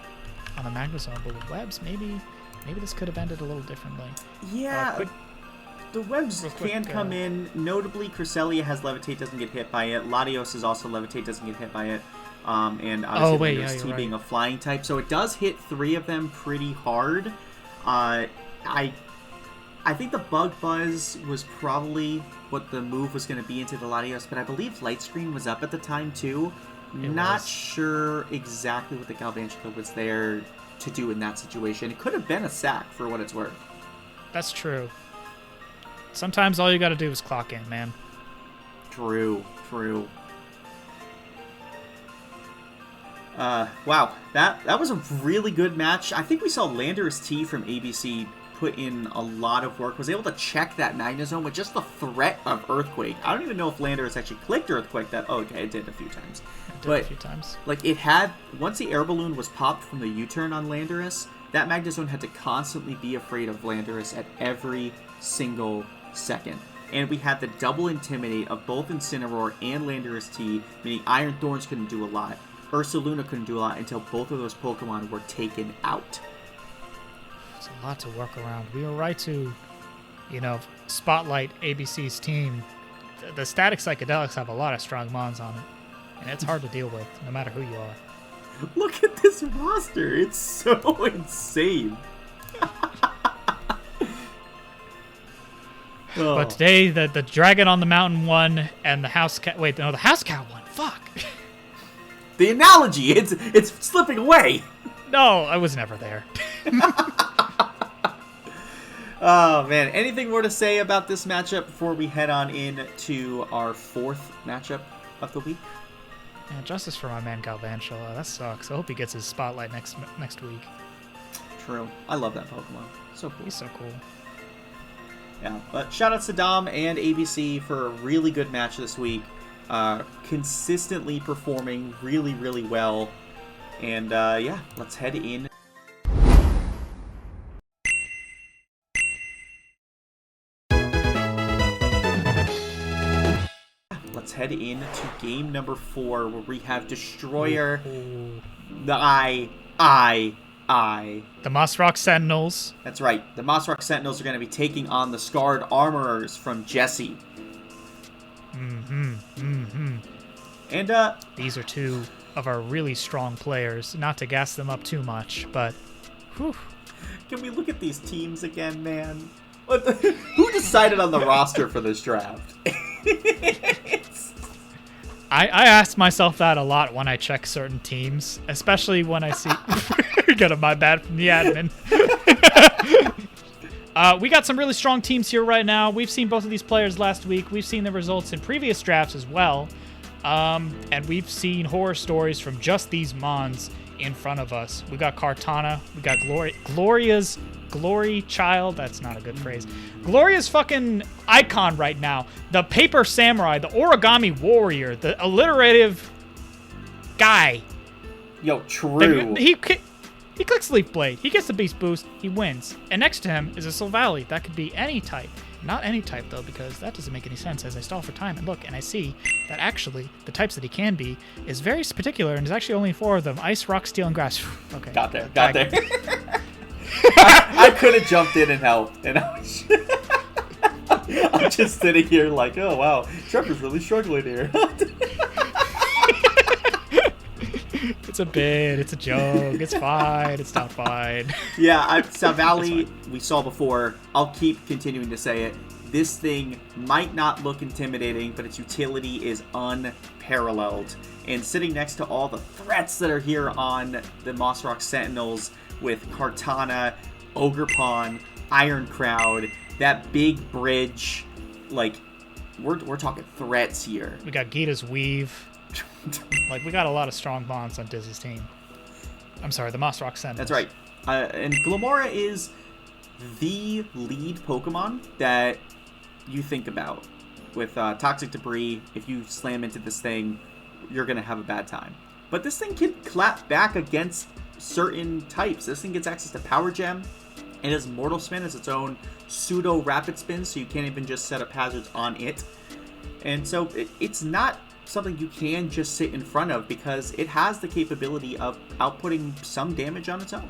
Magnezone, but with webs, maybe this could have ended a little differently. Yeah, the webs can come in. Notably, Cresselia has Levitate, doesn't get hit by it. Latios is also Levitate, doesn't get hit by it. And obviously T being a flying type, so it does hit 3 of them pretty hard. I think the Bug Buzz was probably what the move was going to be into the Latios, but I believe Light Screen was up at the time too. Not sure exactly what the Galvantula was there to do in that situation. It could have been a sack for what it's worth. That's true. Sometimes all you got to do is clock in, man. True. Wow, that was a really good match. I think we saw Landorus T from ABC put in a lot of work, was able to check that Magnezone with just the threat of Earthquake. I don't even know if Landorus actually clicked Earthquake. Okay, it did a few times. Like, it had, once the air balloon was popped from the U-turn on Landorus, that Magnezone had to constantly be afraid of Landorus at every single second. And we had the double Intimidate of both Incineroar and Landorus T, meaning Iron Thorns couldn't do a lot. Ursaluna couldn't do a lot until both of those Pokemon were taken out. It's a lot to work around. We were right to, spotlight ABC's team. The static Psychedelics have a lot of strong mons on it, and it's hard to deal with, no matter who you are. Look at this roster. It's so insane. But today, the Dragon on the Mountain won, and the House Cat... Wait, no, the House Cat won. Fuck. The analogy, it's slipping away. No, I was never there. Oh, man. Anything more to say about this matchup before we head on in to our 4th matchup of the week? Yeah, justice for my man Galvantula. That sucks. I hope he gets his spotlight next week. True. I love that Pokemon. So cool. He's so cool. Yeah, but shout out to Dom and ABC for a really good match this week. Consistently performing really, really well. And yeah, let's head in. Let's head into game number 4, where we have Destroyer, the Mossrock Sentinels. That's right. The Mossrock Sentinels are going to be taking on the Scarred Armorers from Jesse. And these are 2 of our really strong players. Not to gas them up too much, but whew. Can we look at these teams again, man? Who decided on the roster for this draft? I ask myself that a lot when I check certain teams, especially when I see... Got my bad from the admin. We got some really strong teams here right now. We've seen both of these players last week. We've seen the results in previous drafts as well. And we've seen horror stories from just these mons in front of us. We got Kartana. We got Gloria's Glory Child. That's not a good phrase. Gloria's fucking icon right now. The Paper Samurai, the Origami Warrior, the alliterative guy. Yo, true. He clicks Leaf Blade. He gets the Beast Boost. He wins. And next to him is a Silvally. That could be any type. Not any type, though, because that doesn't make any sense as I stall for time and look, and I see that actually the types that he can be is very particular, and there's actually only 4 of them. Ice, Rock, Steel, and Grass. Okay. Got there. I could have jumped in and helped, and I'm just sitting here like, oh, wow, Trevor's really struggling here. It's a bit. It's a joke. It's fine. It's not fine. Yeah, Silvally, we saw before. I'll keep continuing to say it. This thing might not look intimidating, but its utility is unparalleled. And sitting next to all the threats that are here on the Mossrock Sentinels with Kartana, Ogre-Pawn, Iron Crowd, that big bridge, like, we're talking threats here. We got Gita's Weave. Like, we got a lot of strong bonds on Diz's team. I'm sorry, the Mossrock Sentinels. That's right. And Glamora is the lead Pokemon that you think about. With Toxic Debris, if you slam into this thing, you're going to have a bad time. But this thing can clap back against certain types. This thing gets access to Power Gem. It has Mortal Spin as its own pseudo Rapid Spin, so you can't even just set up hazards on it. And so it's not something you can just sit in front of because it has the capability of outputting some damage on its own.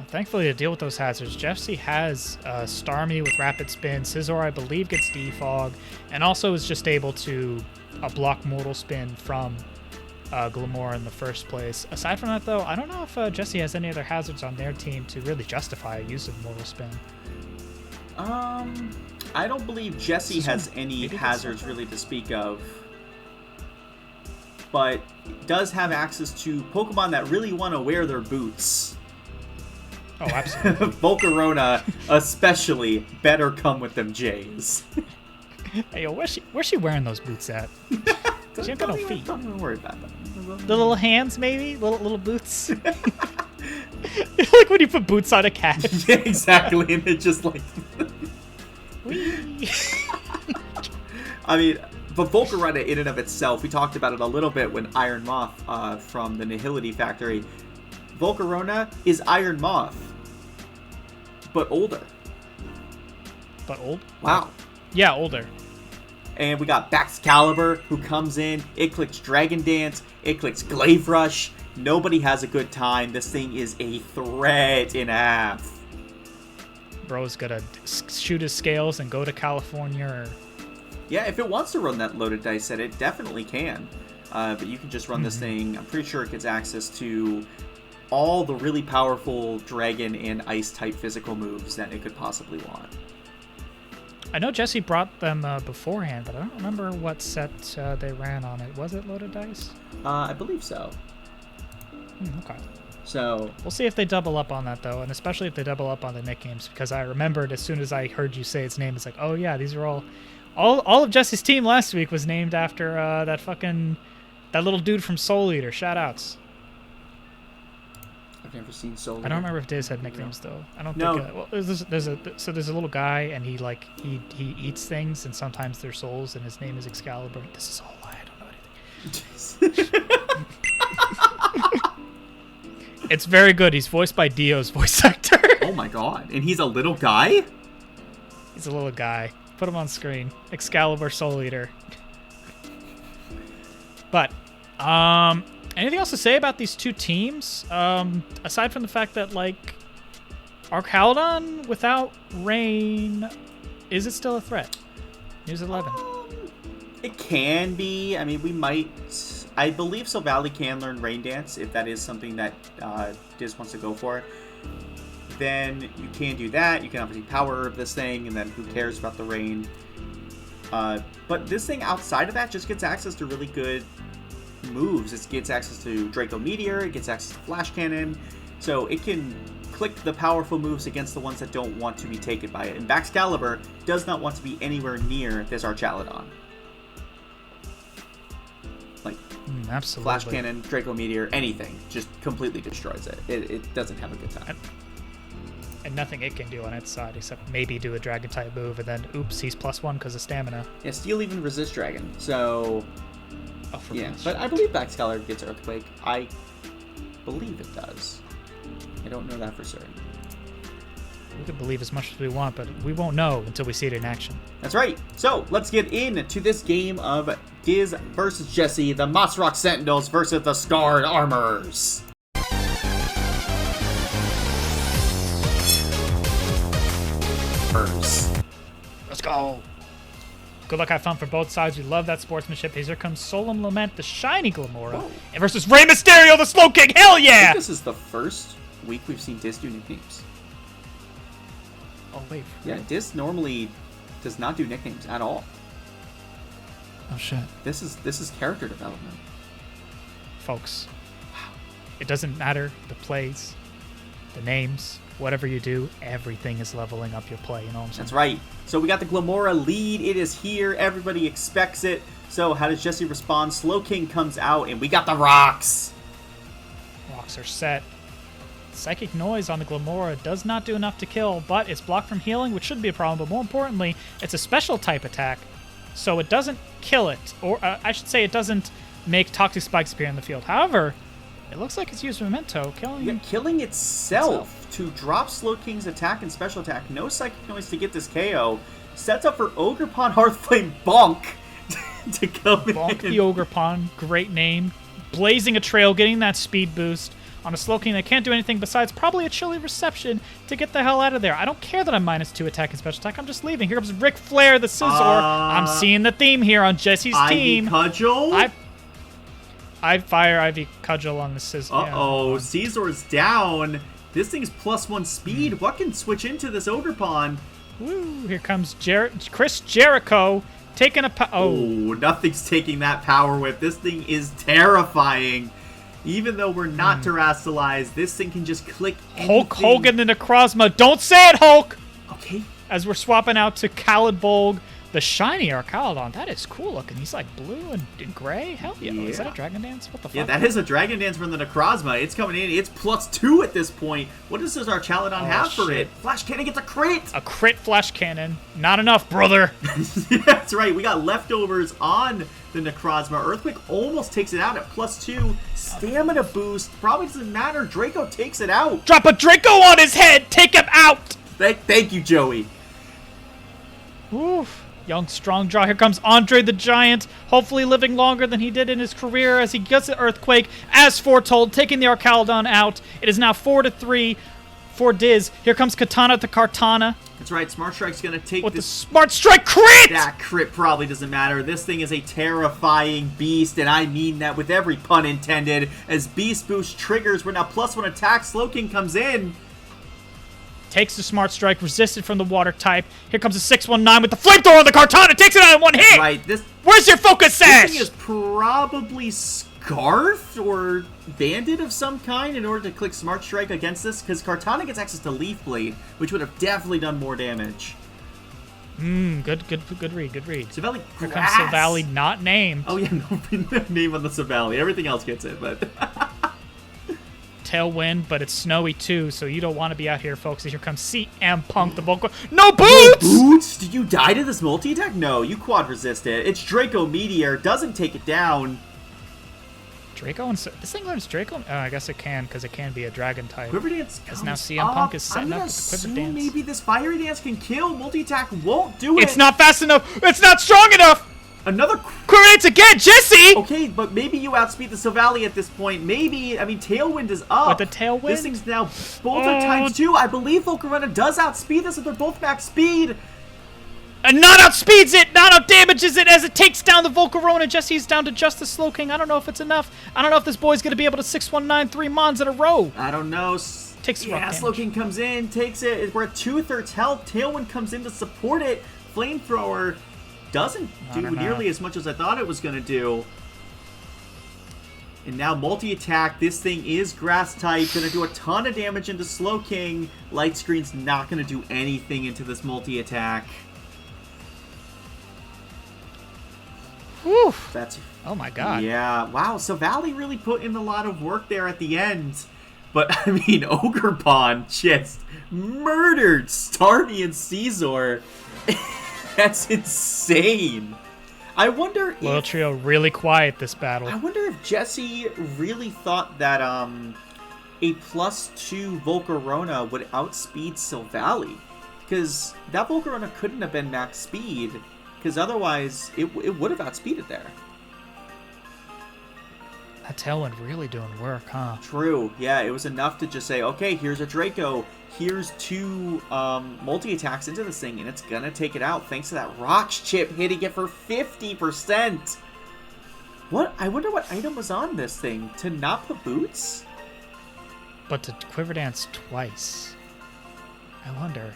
Thankfully, to deal with those hazards, Jesse has Starmie with Rapid Spin. Scizor, I believe, gets Defog, and also is just able to block Mortal Spin from Glamora in the first place. Aside from that, though, I don't know if Jesse has any other hazards on their team to really justify use of Mortal Spin. I don't believe Jesse has any hazards really to speak of, but does have access to Pokemon that really want to wear their boots. Oh, absolutely. Volcarona especially better come with them J's. Hey, yo, where's she wearing those boots at? She ain't got no feet. Don't even worry about them. The little hands, maybe? Little boots? Like when you put boots on a cat. Yeah, exactly, and it just like... Whee! I mean, but Volcarona in and of itself, we talked about it a little bit when Iron Moth from the Nihility Factory. Volcarona is Iron Moth, but older. But old? Wow. Yeah, older. And we got Baxcalibur, who comes in. It clicks Dragon Dance. It clicks Glaive Rush. Nobody has a good time. This thing is a threat in half. Bro's gonna shoot his scales and go to California. Or... Yeah, if it wants to run that loaded dice set, it definitely can. But you can just run this thing. I'm pretty sure it gets access to all the really powerful Dragon and Ice type physical moves that it could possibly want. I know Jesse brought them beforehand, but I don't remember what set they ran on it. Was it loaded dice? I believe so. Okay. So we'll see if they double up on that, though, and especially if they double up on the nicknames, because I remembered as soon as I heard you say its name, it's like, oh yeah, these are all of Jesse's team last week was named after that little dude from Soul Eater. Shoutouts. I've never seen Soul Eater. I don't remember if Diz had nicknames though. I don't No. think. Well, there's a little guy, and he eats things, and sometimes they're souls, and his name is Excalibur. This is all a lie. I don't know anything. It's very good. He's voiced by Dio's voice actor. Oh my god! And he's a little guy. He's a little guy. Put him on screen. Excalibur Soul Eater. But, anything else to say about these two teams? Aside from the fact that, like, Archaludon without Rain, is it still a threat? News 11. It can be. I mean, we might... I believe Silvally can learn Rain Dance, if that is something that Diz wants to go for. Then you can do that. You can obviously Power Herb this thing, and then who cares about the Rain? But this thing outside of that just gets access to really good moves. It gets access to Draco Meteor, it gets access to Flash Cannon, so it can click the powerful moves against the ones that don't want to be taken by it. And Baxcalibur does not want to be anywhere near this Archaludon. Like, absolutely. Flash Cannon, Draco Meteor, anything, just completely destroys it. It doesn't have a good time. And nothing it can do on its side except maybe do a Dragon type move, and then oops, he's +1 because of stamina. Yeah, Steel even resists Dragon, so... Oh, yeah, but I believe Baxcalibur gets Earthquake. I believe it does. I don't know that for certain. We can believe as much as we want, but we won't know until we see it in action. That's right. So, let's get into this game of Diz versus Jesse, the Mossrock Sentinels versus the Scarred Armorers. Let's go. Good luck, have fun for both sides. We love that sportsmanship. Here comes Solemn Lament, the shiny Glamora, and versus Rey Mysterio, the Slowking. Hell yeah! I think this is the first week we've seen Diz do nicknames. Oh, wait. Yeah, Diz normally does not do nicknames at all. Oh shit. This is character development. Folks, it doesn't matter the plays, the names, whatever you do, everything is leveling up your play, you know what I'm saying? That's right. So we got the Glamora lead. It is here. Everybody expects it. So how does Jesse respond? Slaking comes out, and we got the rocks. Rocks are set. Psychic Noise on the Glamora does not do enough to kill, but it's blocked from healing, which shouldn't be a problem, but more importantly, it's a special type attack, so it doesn't kill it, or I should say it doesn't make Toxic Spikes appear in the field. However, it looks like it's used Memento, killing itself to drop Sloking's attack and special attack. No Psychic Noise to get this KO. Sets up for Ogrepon Hearthflame Bonk to come in. Bonk the Ogrepon, great name. Blazing a trail, getting that speed boost on a Slaking that can't do anything besides probably a chilly reception to get the hell out of there. I don't care that I'm -2 attack and special attack. I'm just leaving. Here comes Ric Flair, the Scissor. I'm seeing the theme here on Jesse's team. Ivy Cudgel? I fire Ivy Cudgel on the Scissor. Uh-oh, Caesar's down. This thing's +1 speed. What can switch into this Ogrepon? Woo, here comes Chris Jericho taking a... Oh, nothing's taking that power whip. This thing is terrifying. Even though we're not terrestrialized, this thing can just click anything. Hulk Hogan and Necrozma. Don't say it, Hulk! Okay. As we're swapping out to Calidbolg, the shiny Archaludon. That is cool looking. He's like blue and gray. Hell yeah. Is that a Dragon Dance? What the fuck? Yeah, that is a Dragon Dance from the Necrozma. It's coming in. It's +2 at this point. What does this Archaludon have for it? Flash Cannon gets a crit! A crit Flash Cannon. Not enough, brother. That's right. We got leftovers on the Necrozma. Earthquake almost takes it out at +2. Stamina boost. Probably doesn't matter. Draco takes it out. Drop a Draco on his head. Take him out. Thank you, Joey. Oof. Young, strong draw. Here comes Andre the Giant, hopefully living longer than he did in his career as he gets the Earthquake, as foretold, taking the Archaludon out. It is now 4-3 for Diz. Here comes Katana to Kartana. That's right. Smart Strike's going to take with the Smart Strike crit! That crit probably doesn't matter. This thing is a terrifying beast, and I mean that with every pun intended. As Beast Boost triggers, we're now +1 attack. Slaking comes in. Takes the Smart Strike, resisted from the water type. Here comes a 619 with the Flamethrower on the Kartana. Takes it out in one hit. Right. Where's your Focus Sash? This thing is probably Scarf or Bandit of some kind in order to click Smart Strike against this, because Kartana gets access to Leaf Blade, which would have definitely done more damage. Good read. Savelli Here comes Savelli, not named. Oh yeah, no name on the Savelli. Everything else gets it, but... Tailwind, but it's snowy too, so you don't want to be out here, folks. Here comes CM Punk, the vocal. No boots! No boots? Did you die to this multi-attack? No, you quad resist it. It's Draco Meteor. Doesn't take it down. Draco and... This thing learns Draco? Oh, I guess it can, because it can be a dragon type. Quiver Dance as now CM Punk is setting up with the Quiver Dance. Maybe this Fiery Dance can kill. Multi-attack won't do it. It's not fast enough. It's not strong enough. Another Quiver Dance again, Jesse! Okay, but maybe you outspeed the Savelli at this point. Maybe. I mean, Tailwind is up. With the Tailwind? This thing's now both are ×2. I believe Volcarona does outspeed this if they're both max speed. And not outspeeds it, not outdamages it as it takes down the Volcarona. Jesse's down to just the Slaking. I don't know if it's enough. I don't know if this boy's going to be able to 619 3 Mons in a row. I don't know. Takes the rock Slaking comes in, takes it. We're at 2/3 health. Tailwind comes in to support it. Flamethrower doesn't do nearly as much as I thought it was going to do. And now multi-attack. This thing is grass type. Going to do a ton of damage into Slaking. Light Screen's not going to do anything into this multi-attack. Whew. That's... Oh my god. Yeah. Wow. So Valley really put in a lot of work there at the end. But, I mean, Ogrepon just murdered Starmie and Caesar. That's insane. I wonder if... Loyal Trio really quiet this battle. I wonder if Jesse really thought that a +2 Volcarona would outspeed Silvally. Because that Volcarona couldn't have been max speed. Because otherwise, it would have outspeeded there. That Tailwind really doing work, huh? True. Yeah, it was enough to just say, okay, here's a Draco. Here's 2 multi-attacks into this thing, and it's going to take it out thanks to that Rocks chip hitting it for 50%. What? I wonder what item was on this thing. To not put boots? But to Quiver Dance twice. I wonder.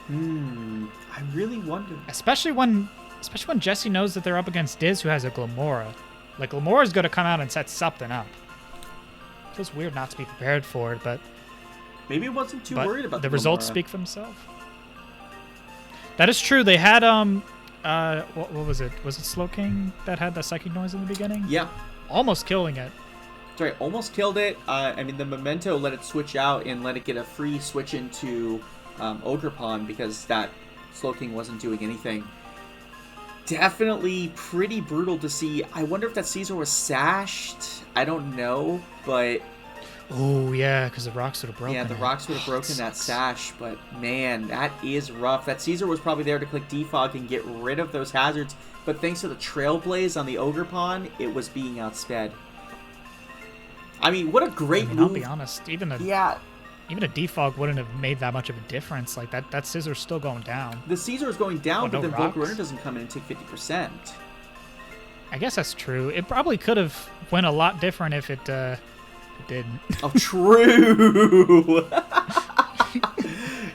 I really wonder. Especially when Especially when Jesse knows that they're up against Diz, who has a Glamora. Like, Glamora's going to come out and set something up. Feels weird not to be prepared for it, but... Maybe it wasn't too worried about the the results Glamora. speak for themselves. That is true. They had, what was it? Was it Slaking that had the psychic noise in the beginning? Yeah. Almost killing it. Sorry, almost killed it. I mean, the Memento let it switch out and let it get a free switch into Ogrepon because that Slaking wasn't doing anything. Definitely pretty brutal to see. I wonder if that Caesar was sashed. I don't know, but... Oh, yeah, because the rocks would have broken. Yeah, the rocks would have broken that sash, but man, that is rough. That Caesar was probably there to click defog and get rid of those hazards, but thanks to the Trailblaze on the Ogrepon, it was being outsped. I mean, what a great move. I'll be honest, even a defog wouldn't have made that much of a difference. Like, that Scissor's still going down. The Caesar is going down, but no then rocks? Volcarona doesn't come in and take 50%. I guess that's true. It probably could have went a lot different if it didn't. Oh, true!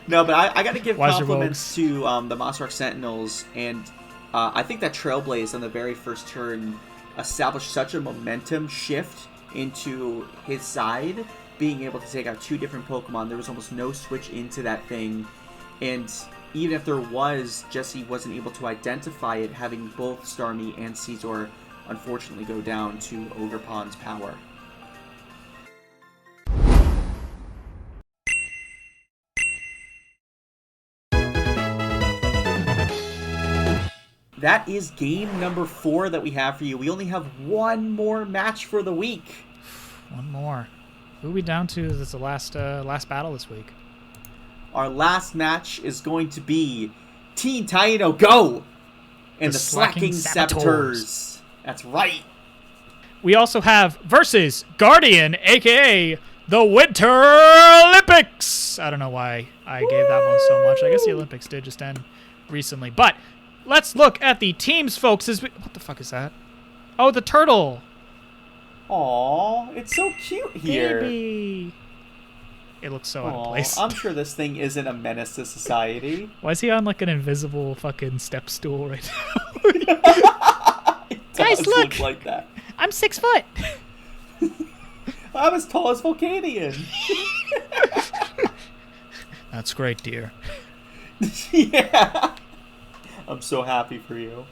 No, but I got to give compliments to the Mossrock Sentinels, and I think that Trailblaze on the very first turn established such a momentum shift into his side, being able to take out two different Pokemon. There was almost no switch into that thing, and even if there was, Jesse wasn't able to identify it, having both Starmie and Caesar unfortunately go down to Ogrepon's power. That is game number 4 that we have for you. We only have one more match for the week. One more. Who are we down to? This is the last battle this week. Our last match is going to be Teen Taino Go and the Slaking Saboteurs. That's right. We also have versus Guardian, a.k.a. the Winter Olympics. I don't know why I gave that one so much. I guess the Olympics did just end recently. But let's look at the teams, folks. What the fuck is that? Oh, the turtle. Aw, it's so cute here. Baby. It looks so out of place. I'm sure this thing isn't a menace to society. Why is he on like an invisible fucking step stool right now? Guys, look like that. I'm 6 foot. I'm as tall as Volcanion. That's great, dear. Yeah. I'm so happy for you.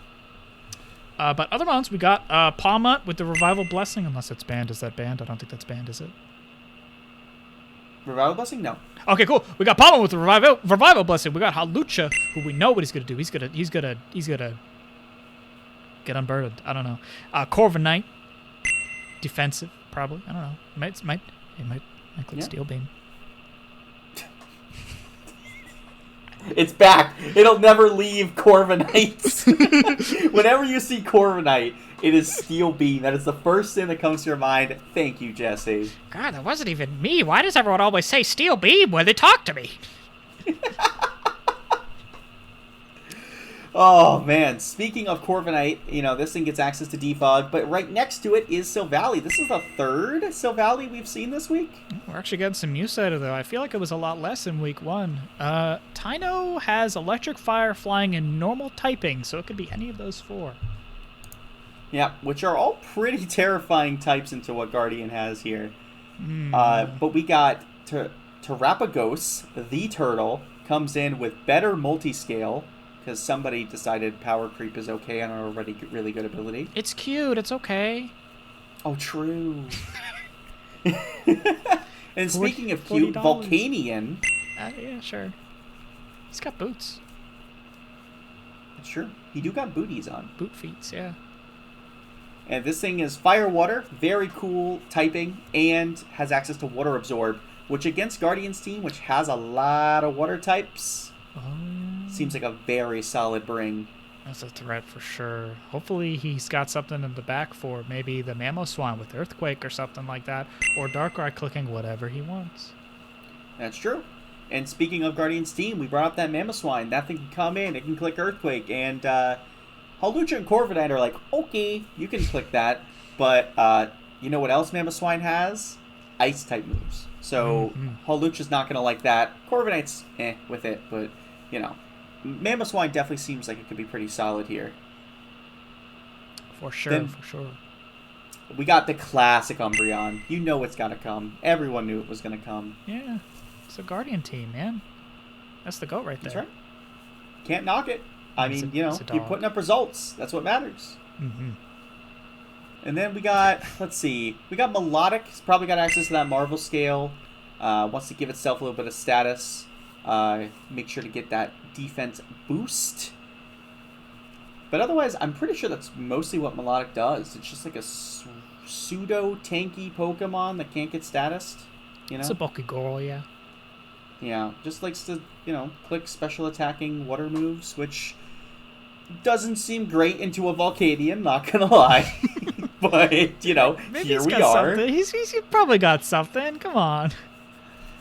But other ones, we got Palmut with the Revival Blessing, unless it's banned. Is that banned? I don't think that's banned, is it? Revival Blessing? No. Okay, cool. We got Palmut with the Revival Blessing. We got Halucha, who we know what he's gonna do. He's gonna get unburdened. I don't know. Corviknight, defensive, probably. I don't know. It might click Steel Beam. It's back. It'll never leave Corviknight. Whenever you see Corviknight, it is Steel Beam. That is the first thing that comes to your mind. Thank you, Jesse. God, that wasn't even me. Why does everyone always say Steel Beam when they talk to me? Oh, man. Speaking of Corviknight, this thing gets access to defog, but right next to it is Silvally. This is the third Silvally we've seen this week. We're actually getting some use out of it, though. I feel like it was a lot less in week 1. Taino has Electric Fire, Flying, and Normal Typing, so it could be any of those 4. Yeah, which are all pretty terrifying types into what Guardian has here. But we got Terrapagos, the turtle, comes in with better multiscale, because somebody decided power creep is okay on an already really good ability. It's cute. It's okay. Oh, true. And speaking of cute, $40. Volcanion. Yeah, sure. He's got boots. That's true. He do got booties on. Boot feet, yeah. And this thing is Fire Water, very cool typing, and has access to Water Absorb, which against Guardian's team, which has a lot of water types, seems like a very solid bring. That's a threat for sure. Hopefully he's got something in the back for maybe the Mamoswine with Earthquake or something like that, or Darkrai clicking whatever he wants. That's true. And speaking of Guardian's team, we brought up that Mamoswine. That thing can come in, it can click Earthquake, and Hawlucha and Corviknight are like, okay, you can click that, but you know what else Mamoswine has? Ice-type moves. So Hawlucha's not going to like that. Corviknight's with it, but, Mammoth Swine definitely seems like it could be pretty solid here. For sure, Then, for sure. We got the classic Umbreon. You know it's got to come. Everyone knew it was going to come. Yeah, it's a Guardian team, man. That's the GOAT right there. That's right. Can't knock it. I mean, you're putting up results. That's what matters. Mm-hmm. And then we got, let's see, we got Melodic. It's probably got access to that Marvel scale. Wants to give itself a little bit of status. Make sure to get that defense boost. But otherwise, I'm pretty sure that's mostly what Melodic does. It's just like a pseudo-tanky Pokemon that can't get status. You know? It's a bulky girl, yeah. Yeah, just likes to, click special attacking water moves, which doesn't seem great into a Volcanion, not gonna lie. But, Maybe here we got are. Something. He's probably got something. Come on.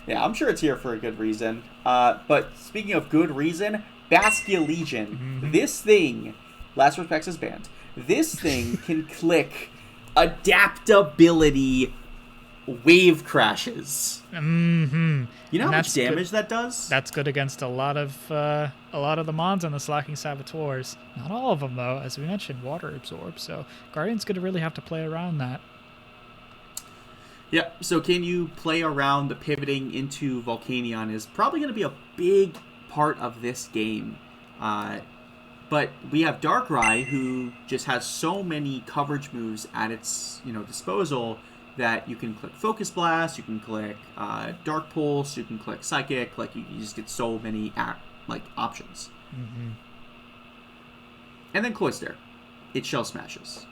Yeah, I'm sure it's here for a good reason. But speaking of good reason, Baskia Legion. Mm-hmm. This thing, Last Respects is banned. This thing can click adaptability wave crashes. Mm-hmm. You know how much damage that does? That's good against a lot of the mons on the Slaking Saboteurs. Not all of them, though. As we mentioned, water absorbs. So Guardian's going to really have to play around that. Yep. So can you play around the pivoting into Volcanion is probably going to be a big part of this game. But we have Darkrai, who just has so many coverage moves at its disposal that you can click Focus Blast, you can click Dark Pulse, you can click Psychic. Like you just get so many options. Mm-hmm. And then Cloyster, it Shell Smashes.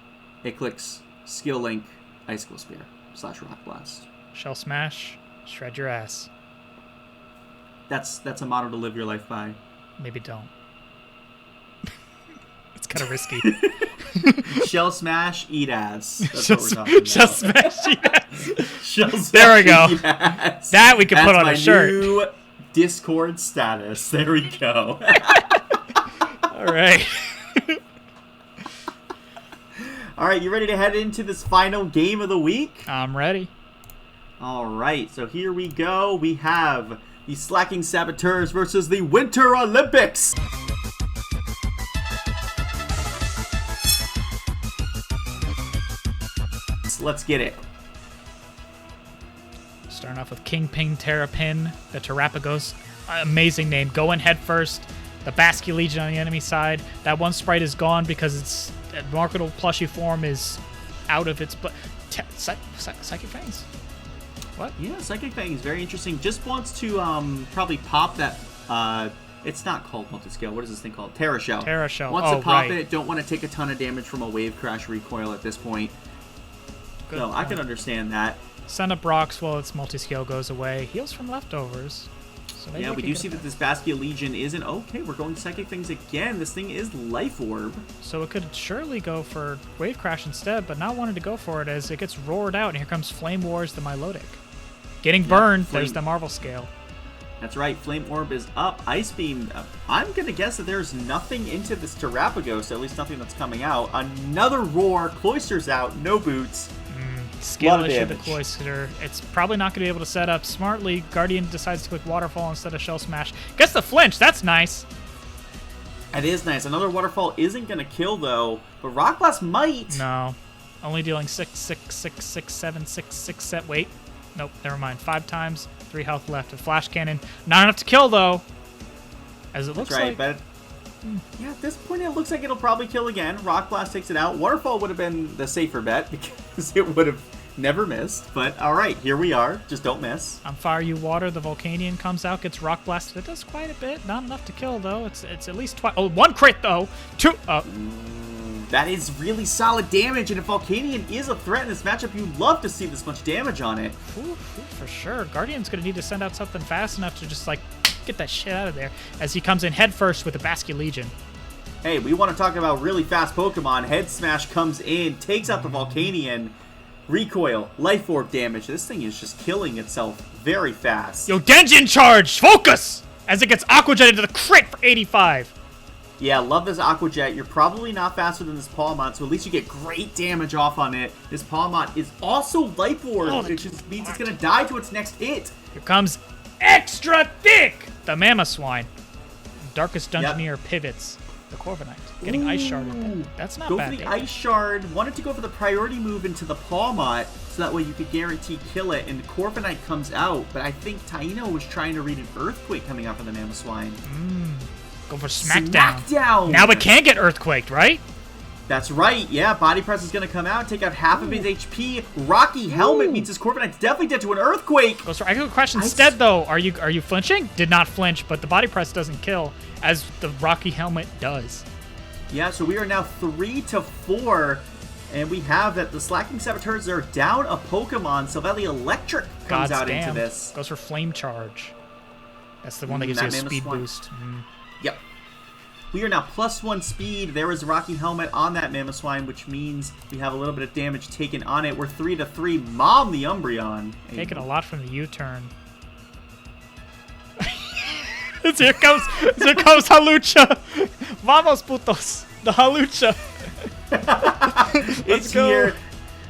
It clicks Skill Link, Icicle Spear / Rock Blast. Shell Smash, shred your ass. That's a motto to live your life by. Maybe don't. It's kind of risky. Shell Smash, eat ass. That's what we're talking about. Shell Smash, eat ass. Shell Smash, there we go. Eat ass. That we can put on a shirt. New Discord status. There we go. All right. All right, you ready to head into this final game of the week? I'm ready. All right, so here we go. We have the Slaking Saboteurs versus the Winter Olympics. Let's get it. Starting off with Kingpin Terrapin, the Terrapagos. Amazing name. Going head first. The Baskia Legion on the enemy side. That one sprite is gone because its marketable plushie form is out of its... Psychic Fangs. What? Yeah, Psychic Fangs. Very interesting. Just wants to probably pop that... it's not called multi-scale. What is this thing called? Terra Shell. Terra Shell. Wants to pop it. Don't want to take a ton of damage from a Wave Crash recoil at this point. Good so point. I can understand that. Send up rocks while its multi-scale goes away. Heals from leftovers. So Yeah, we do see that this Baskia Legion isn't... Okay, we're going Psychic Things again. This thing is Life Orb. So it could surely go for Wave Crash instead, but not wanting to go for it as it gets roared out, and here comes Flame Wars, the Milotic. Getting burned, there's the Marvel Scale. That's right, Flame Orb is up. Ice Beam, I'm going to guess that there's nothing into this Terrapagos, at least nothing that's coming out. Another Roar, Cloyster's out, no boots. Skill issue the Cloyster. It's probably not going to be able to set up smartly. Guardian decides to click Waterfall instead of Shell Smash. Gets the flinch. That's nice. It is nice. Another Waterfall isn't going to kill, though. But Rock Blast might. No. Only dealing 6, 6, 6, 6, 7, 6, 6, 7. Wait. Nope. Never mind. 5 times. 3 health left. A Flash Cannon. Not enough to kill, though. As it looks like. But yeah, at this point, it looks like it'll probably kill again. Rock Blast takes it out. Waterfall would have been the safer bet because it would have never missed. But all right, here we are. Just don't miss. On Fire You Water, the Volcanion comes out, gets Rock Blasted. It does quite a bit. Not enough to kill, though. It's at least twice. Oh, 1 crit, though. 2. That is really solid damage. And if Volcanion is a threat in this matchup, you'd love to see this much damage on it. Ooh, for sure. Guardian's going to need to send out something fast enough to just, get that shit out of there as he comes in head first with the Baskia Legion. Hey, we want to talk about really fast Pokemon. Head Smash comes in, takes out the Volcanion. Recoil, Life Orb damage. This thing is just killing itself very fast. Yo, Genjin Charge! Focus! As it gets Aqua Jet into the crit for 85. Yeah, love this Aqua Jet. You're probably not faster than this Palmont, so at least you get great damage off on it. This Palmont is also Life Orb, which just means it's going to die to its next hit. Here comes Extra Thick! The Mammoth Swine. Darkest Dungeoneer pivots the Corviknight. Getting Ice Sharded. That's not bad. Go for the Ice Shard. Wanted to go for the priority move into the Pawmot, so that way you could guarantee kill it, and the Corviknight comes out, but I think Taino was trying to read an Earthquake coming out from the Mamoswine. Go for Smackdown. Smackdown! Now it can get Earthquaked, right? That's right, yeah. Body Press is going to come out, take out half of his HP. Rocky Helmet means his Corviknight's definitely dead to an Earthquake. Goes for Echo Crush instead, though. Are you flinching? Did not flinch, but the Body Press doesn't kill, as the Rocky Helmet does. Yeah, so we are now 3-4, and we have that the Slaking Saboteurs are down a Pokemon. Silvally Electric comes out into this. Goes for Flame Charge. That's the one that gives you a speed boost. Yep. We are now +1 speed. There is Rocky Helmet on that Mamoswine, which means we have a little bit of damage taken on it. We're 3-3. Mom the Umbreon. Taking a lot from the U-turn. Here comes Halucha. Vamos, putos. The Halucha. It's here.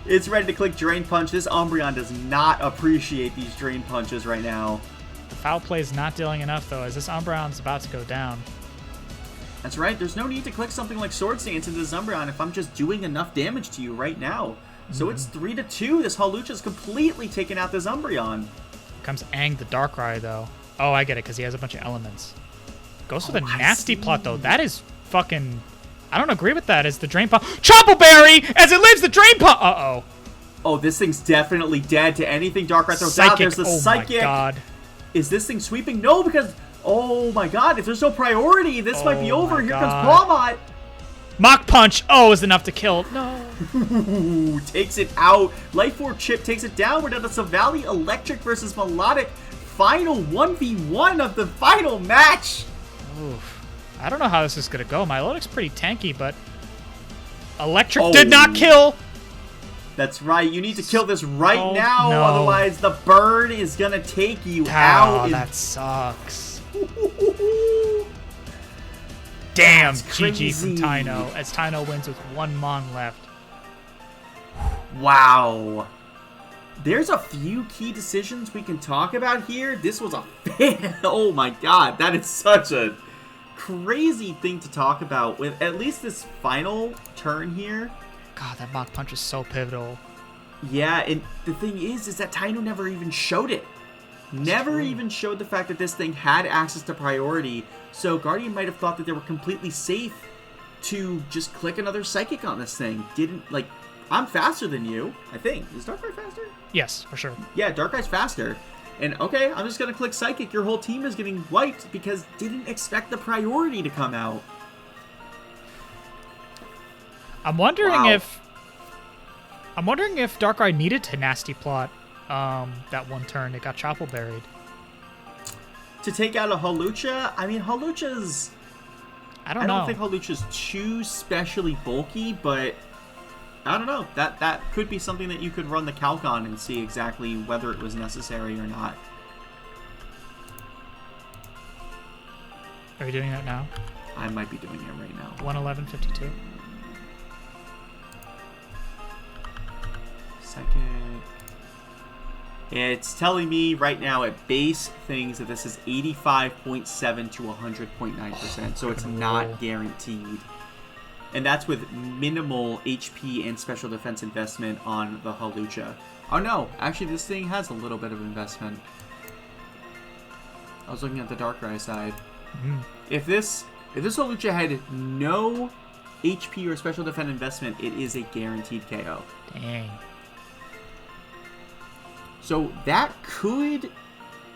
It's ready to click Drain Punch. This Umbreon does not appreciate these Drain Punches right now. The foul play is not dealing enough, though, as this Umbreon's about to go down. That's right. There's no need to click something like Sword Stance into this Umbreon if I'm just doing enough damage to you right now. So it's 3-2. This Halucha's completely taken out this Umbreon. Here comes Aang the Darkrai, though. Oh, I get it, because he has a bunch of elements. Goes for the Nasty Plot, though. That is fucking... I don't agree with that as the Drain Punch. Chople Berry as it lives the Drain Punch! Uh-oh. Oh, this thing's definitely dead to anything Darkrai throws out. There's the Psychic. Oh, my God. Is this thing sweeping? No, because... Oh, my God. If there's no priority, this might be over. Here comes Pawmot. Mach Punch. Oh, is enough to kill. No. Takes it out. Life Orb Chip takes it down. We're down to Silvally Electric versus Melodic. Final 1v1 of the final match. Oof. I don't know how this is going to go. Melodic's pretty tanky, but Electric did not kill. That's right. You need to kill this right now. No. Otherwise, the burn is going to take you out. Oh, that sucks. Damn, GG from Taino, as Taino wins with 1 Mon left. Wow. There's a few key decisions we can talk about here. This was a... Oh my God. That is such a crazy thing to talk about with at least this final turn here. God, that Mach Punch is so pivotal. Yeah, and the thing is that Taino never even showed it. Never even showed the fact that this thing had access to priority, so Guardian might have thought that they were completely safe to just click another Psychic on this thing. Didn't, like, I'm faster than you, I think. Is Darkrai faster? Yes, for sure. Yeah, Darkrai's faster. And, okay, I'm just going to click Psychic. Your whole team is getting wiped because didn't expect the priority to come out. I'm wondering if Darkrai needed to Nasty Plot that one turn. It got Chople Berried. To take out a Halucha? I mean, Halucha's... I don't think Halucha's too specially bulky, but I don't know. That could be something that you could run the calc on and see exactly whether it was necessary or not. Are you doing that now? I might be doing it right now. 111.52. Second. It's telling me right now at base things that this is 85.7 to 100.9%, so it's not guaranteed. And that's with minimal HP and special defense investment on the Halucha. Oh no, actually this thing has a little bit of investment. I was looking at the Darkrai side. If this Halucha had no HP or special defense investment, it is a guaranteed KO. Dang. So that could,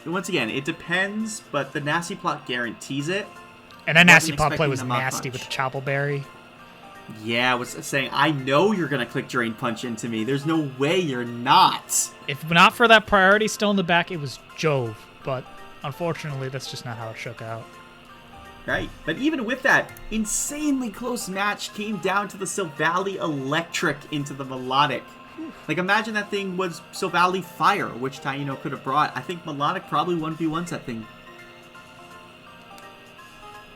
once again, it depends, but the Nasty Plot guarantees it. And that Nasty Plot play was nasty with the Chople Berry. Yeah, I was saying, I know you're going to click Drain Punch into me. There's no way you're not. If not for that priority still in the back, it was Jove. But unfortunately, that's just not how it shook out. Right, but even with that, insanely close match came down to the Silvally Electric into the Melodic. Like, imagine that thing was Silvally Fire, which Taino could have brought. I think Melodic probably 1v1s that thing.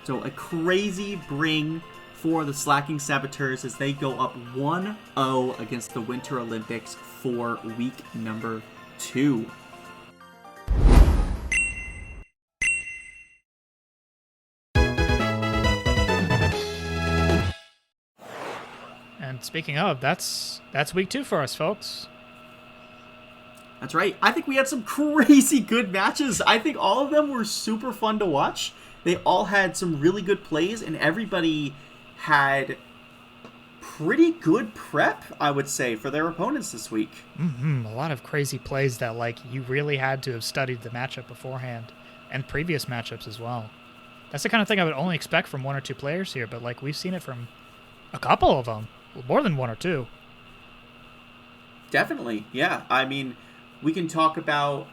So, a crazy bring for the Slaking Saboteurs as they go up 1-0 against the Winter Olympics for week number 2. And speaking of, that's week 2 for us, folks. That's right. I think we had some crazy good matches. I think all of them were super fun to watch. They all had some really good plays, and everybody had pretty good prep, I would say, for their opponents this week. A lot of crazy plays that, like, you really had to have studied the matchup beforehand, and previous matchups as well. That's the kind of thing I would only expect from 1 or 2 players here, but, like, we've seen it from a couple of them. More than 1 or 2. Definitely, yeah. I mean, we can talk about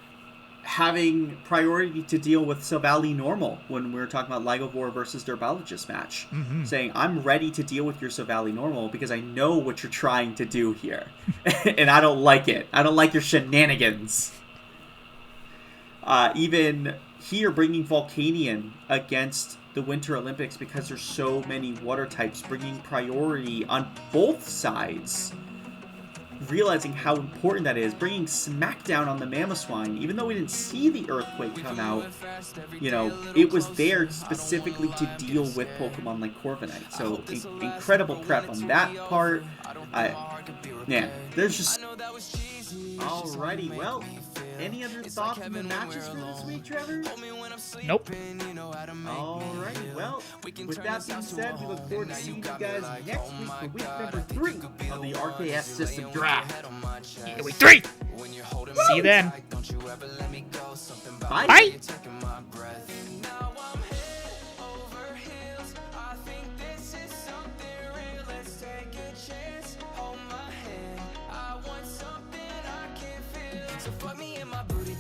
having priority to deal with Savali normal when we're talking about Lagavor versus Derbalogist match. Saying, I'm ready to deal with your Savali normal because I know what you're trying to do here. And I don't like it. I don't like your shenanigans. Even here, bringing Volcanion against the Winter Olympics because there's so many water types, bringing priority on both sides. Realizing how important that is, bringing Smackdown on the Mamoswine, even though we didn't see the Earthquake come out, you know, it was there specifically to deal with Pokemon like Corviknight. So, incredible prep on that part. There's just... Alrighty, well, any other thoughts on the matches for this week, Trevor? Nope. Alrighty, well, with that being said, we look forward to seeing you guys next week for week number 3 of the RKS System Draft. Yeah, week 3! See you then. Bye. Bye! So put me